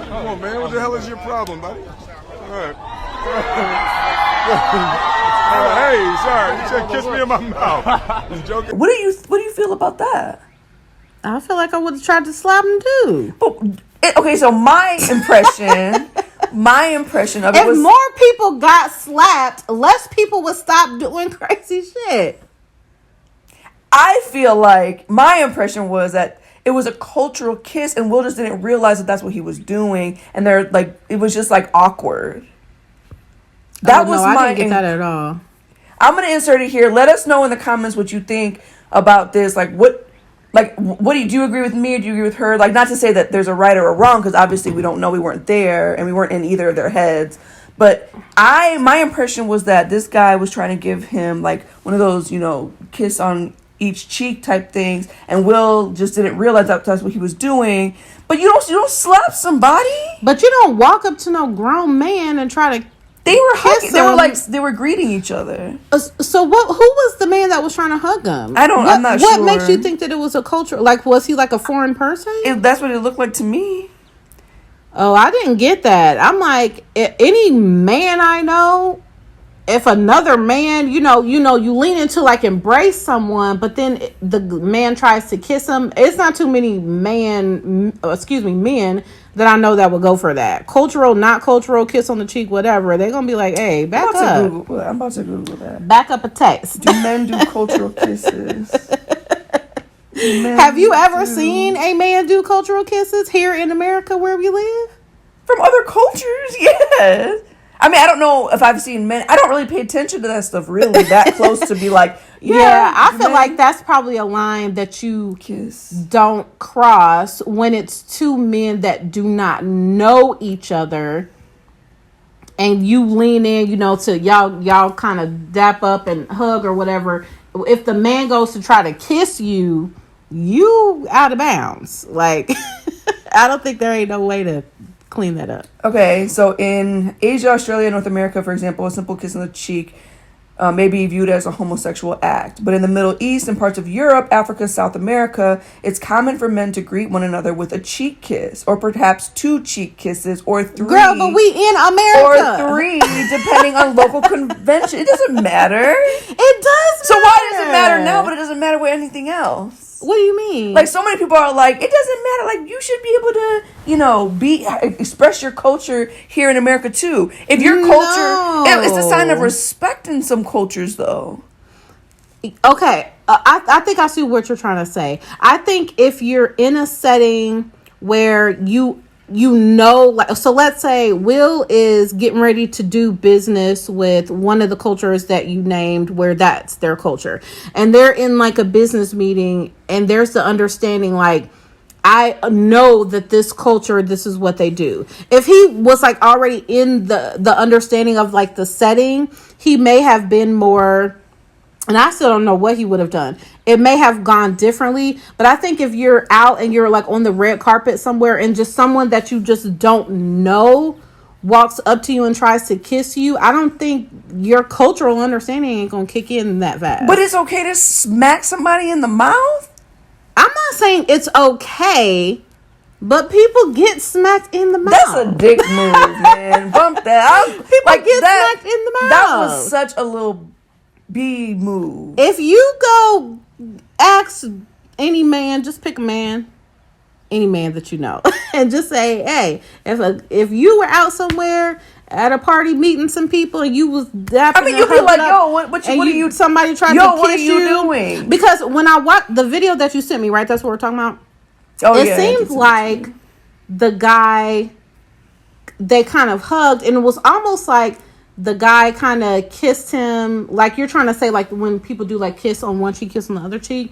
Come on, man. What the hell is your problem, buddy? Hey, sorry. You said kiss me in my mouth. You joking? What do you feel about that? I feel like I would have tried to slap him too. Okay, so my impression of it was... If more people got slapped, less people would stop doing crazy shit. I feel like my impression was that it was a cultural kiss and Will just didn't realize that that's what he was doing. And they're like, it was just like awkward. I didn't get that at all. I'm going to insert it here. Let us know in the comments what you think about this. What do you agree with me or do you agree with her? Like, not to say that there's a right or a wrong, because obviously we don't know, we weren't there and we weren't in either of their heads. But my impression was that this guy was trying to give him like one of those, kiss on each cheek type things, and Will just didn't realize that's what he was doing. But you don't slap somebody. But you don't walk up to no grown man and try to. They were hugging. They were greeting each other. So who was the man that was trying to hug him? I'm not sure. What makes you think that it was a culture? Like, was he like a foreign person? That's what it looked like to me. Oh, I didn't get that. I'm like, any man I know, if another man, you lean into like embrace someone, but then the man tries to kiss him. It's not too many men that I know that would go for that. Cultural, not cultural, kiss on the cheek, whatever. They're gonna be like, hey, back up. I'm about to Google that. Back up a text. Do men do cultural kisses? Have you ever seen a man do cultural kisses here in America where we live? From other cultures, yes. I mean, I don't know if I've seen men. I don't really pay attention to that stuff really that close to be like, I feel like that's probably a line that you don't cross when it's two men that do not know each other and you lean in, to y'all kind of dap up and hug or whatever. If the man goes to try to kiss you, you out of bounds. Like, I don't think there ain't no way to clean that up. Okay, so in Asia, Australia, North America, for example, a simple kiss on the cheek may be viewed as a homosexual act. But in the Middle East and parts of Europe, Africa, South America, it's common for men to greet one another with a cheek kiss, or perhaps 2 cheek kisses, or 3. Girl, but we in America. Or 3, depending on local convention. It doesn't matter. It does matter. So why does it matter now, but it doesn't matter with anything else? What do you mean? Like, so many people are like, it doesn't matter. Like, you should be able to, express your culture here in America too. If your culture, it's a sign of respect in some cultures, though. Okay, I think I see what you're trying to say. I think if you're in a setting where you know, like, so let's say Will is getting ready to do business with one of the cultures that you named where that's their culture, and they're in like a business meeting, and there's the understanding like, I know that this culture, this is what they do. If he was like already in the understanding of like the setting, he may have been more, and I still don't know what he would have done. It may have gone differently, but I think if you're out and you're like on the red carpet somewhere and just someone that you just don't know walks up to you and tries to kiss you, I don't think your cultural understanding ain't gonna kick in that fast. But it's okay to smack somebody in the mouth? I'm not saying it's okay, but people get smacked in the mouth. That's a dick move, man. Bump that. People get smacked in the mouth. That was such a little B move. If you go ask any man, just pick a man, any man that you know, and just say, hey, if you were out somewhere at a party meeting some people and you was dapping, I mean, you'd be like, yo, what are you? Somebody tried to kiss what are you doing? Because when I watched the video that you sent me, right, that's what we're talking about. Oh, it seems like the guy, they kind of hugged, and it was almost like the guy kind of kissed him, like you're trying to say, like when people do like kiss on one cheek, kiss on the other cheek.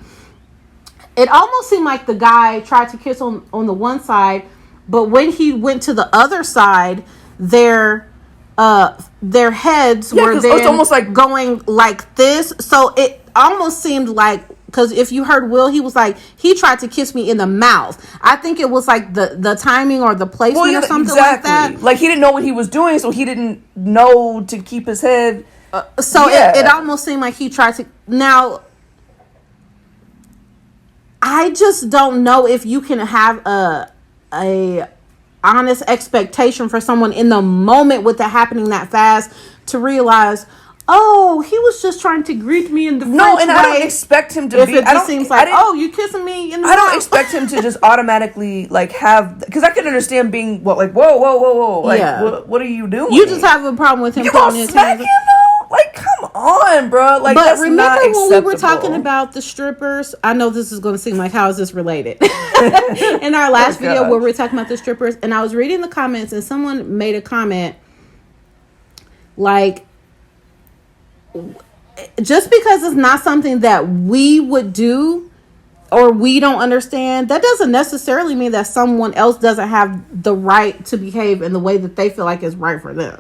It almost seemed like the guy tried to kiss on the one side, but when he went to the other side, their heads were then it's almost like going like this. So it almost seemed like, because if you heard Will, he was like, he tried to kiss me in the mouth. I think it was like the timing or the placement or something like that. Like he didn't know what he was doing, so he didn't know to keep his head. It almost seemed like he tried to. Now, I just don't know if you can have a honest expectation for someone in the moment with it happening that fast to realize, oh, he was just trying to greet me in the French way. I don't expect him to if it just seems like, oh, you kissing me in the mouth. I don't expect him to just automatically like have, because I can understand being like whoa, like what are you doing? You just have a problem with him. You gonna smack him though? Like, come on, bro. Like, but that's remember not when acceptable. we were talking about the strippers? I know this is going to seem like, how is this related? In our last video where we were talking about the strippers, and I was reading the comments, and someone made a comment like, just because it's not something that we would do or we don't understand, that doesn't necessarily mean that someone else doesn't have the right to behave in the way that they feel like is right for them.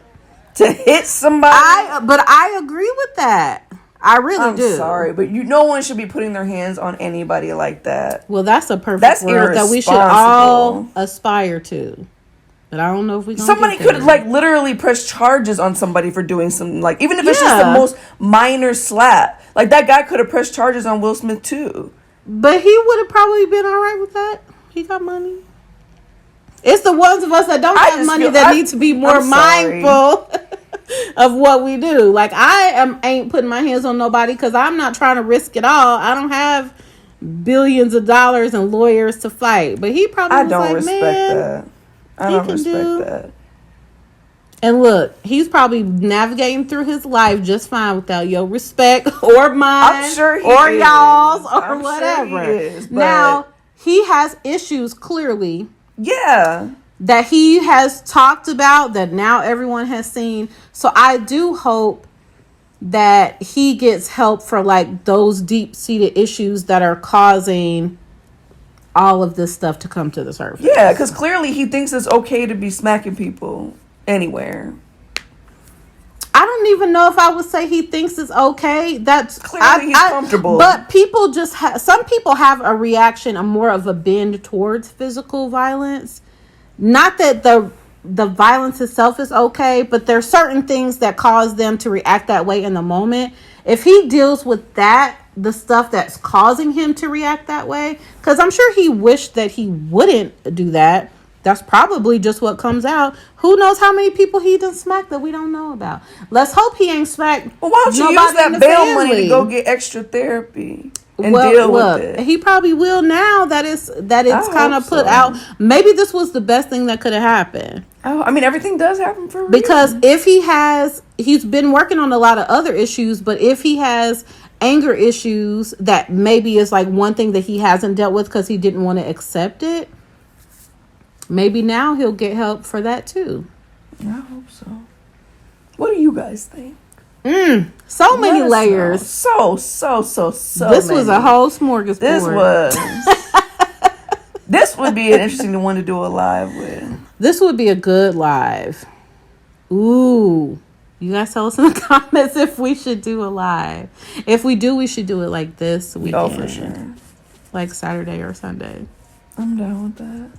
To hit somebody? But I agree with that. I really do. I'm sorry, but no one should be putting their hands on anybody like that. Well, that's a perfect world that we should all aspire to. But I don't know if we can. Somebody could like literally press charges on somebody for doing something, like, even if it's just the most minor slap. Like, that guy could have pressed charges on Will Smith too. But he would have probably been all right with that. He got money. It's the ones of us that don't have money that need to be more mindful of what we do. Like, I ain't putting my hands on nobody because I'm not trying to risk it all. I don't have billions of dollars and lawyers to fight. But he probably was like, man, I don't respect that. And look, he's probably navigating through his life just fine without your respect or mine, I'm sure he or is. Y'all's, or I'm whatever. Sure he is, now, he has issues clearly. Yeah. That he has talked about, that now everyone has seen. So I do hope that he gets help for like those deep-seated issues that are causing all of this stuff to come to the surface. Yeah, because clearly he thinks it's okay to be smacking people anywhere. I don't even know if I would say he thinks it's okay. That's clearly he's comfortable. But people just some people have a reaction, more of a bend towards physical violence. Not that the violence itself is okay, but there's certain things that cause them to react that way in the moment. If he deals with that, the stuff that's causing him to react that way, because I'm sure he wished that he wouldn't do that. That's probably just what comes out. Who knows how many people he done smacked that we don't know about. Let's hope he ain't smacked. Well, why don't you use that bail money to go get extra therapy and deal with it? He probably will now that it's kind of put out. Maybe this was the best thing that could have happened. Oh, I mean, everything does happen for a reason. Because if he's been working on a lot of other issues, but if he has anger issues that maybe is like one thing that he hasn't dealt with because he didn't want to accept it. Maybe now he'll get help for that too. I hope so. What do you guys think? So many layers. So This many. was a whole smorgasbord. This would be an interesting one to do a live with. This would be a good live. Ooh. You guys tell us in the comments if we should do a live. If we do, we should do it like this weekend. Oh, for sure. Like Saturday or Sunday. I'm down with that.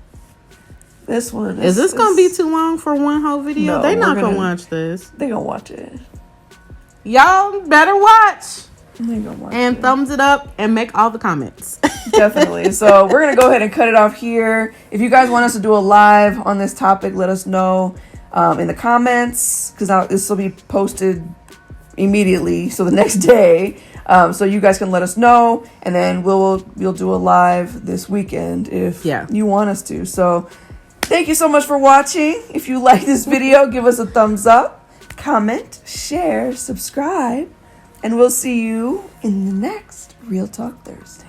This one is this gonna be too long for one whole video? No, they're not gonna watch this. They gonna watch it. Y'all better watch. They gonna watch and it. Thumbs it up and make all the comments. Definitely. So we're gonna go ahead and cut it off here. If you guys want us to do a live on this topic, let us know in the comments, because this will be posted immediately, so the next day. So you guys can let us know, and then we'll do a live this weekend if you want us to. So thank you so much for watching. If you like this video, give us a thumbs up, comment, share, subscribe, and we'll see you in the next Real Talk Thursday.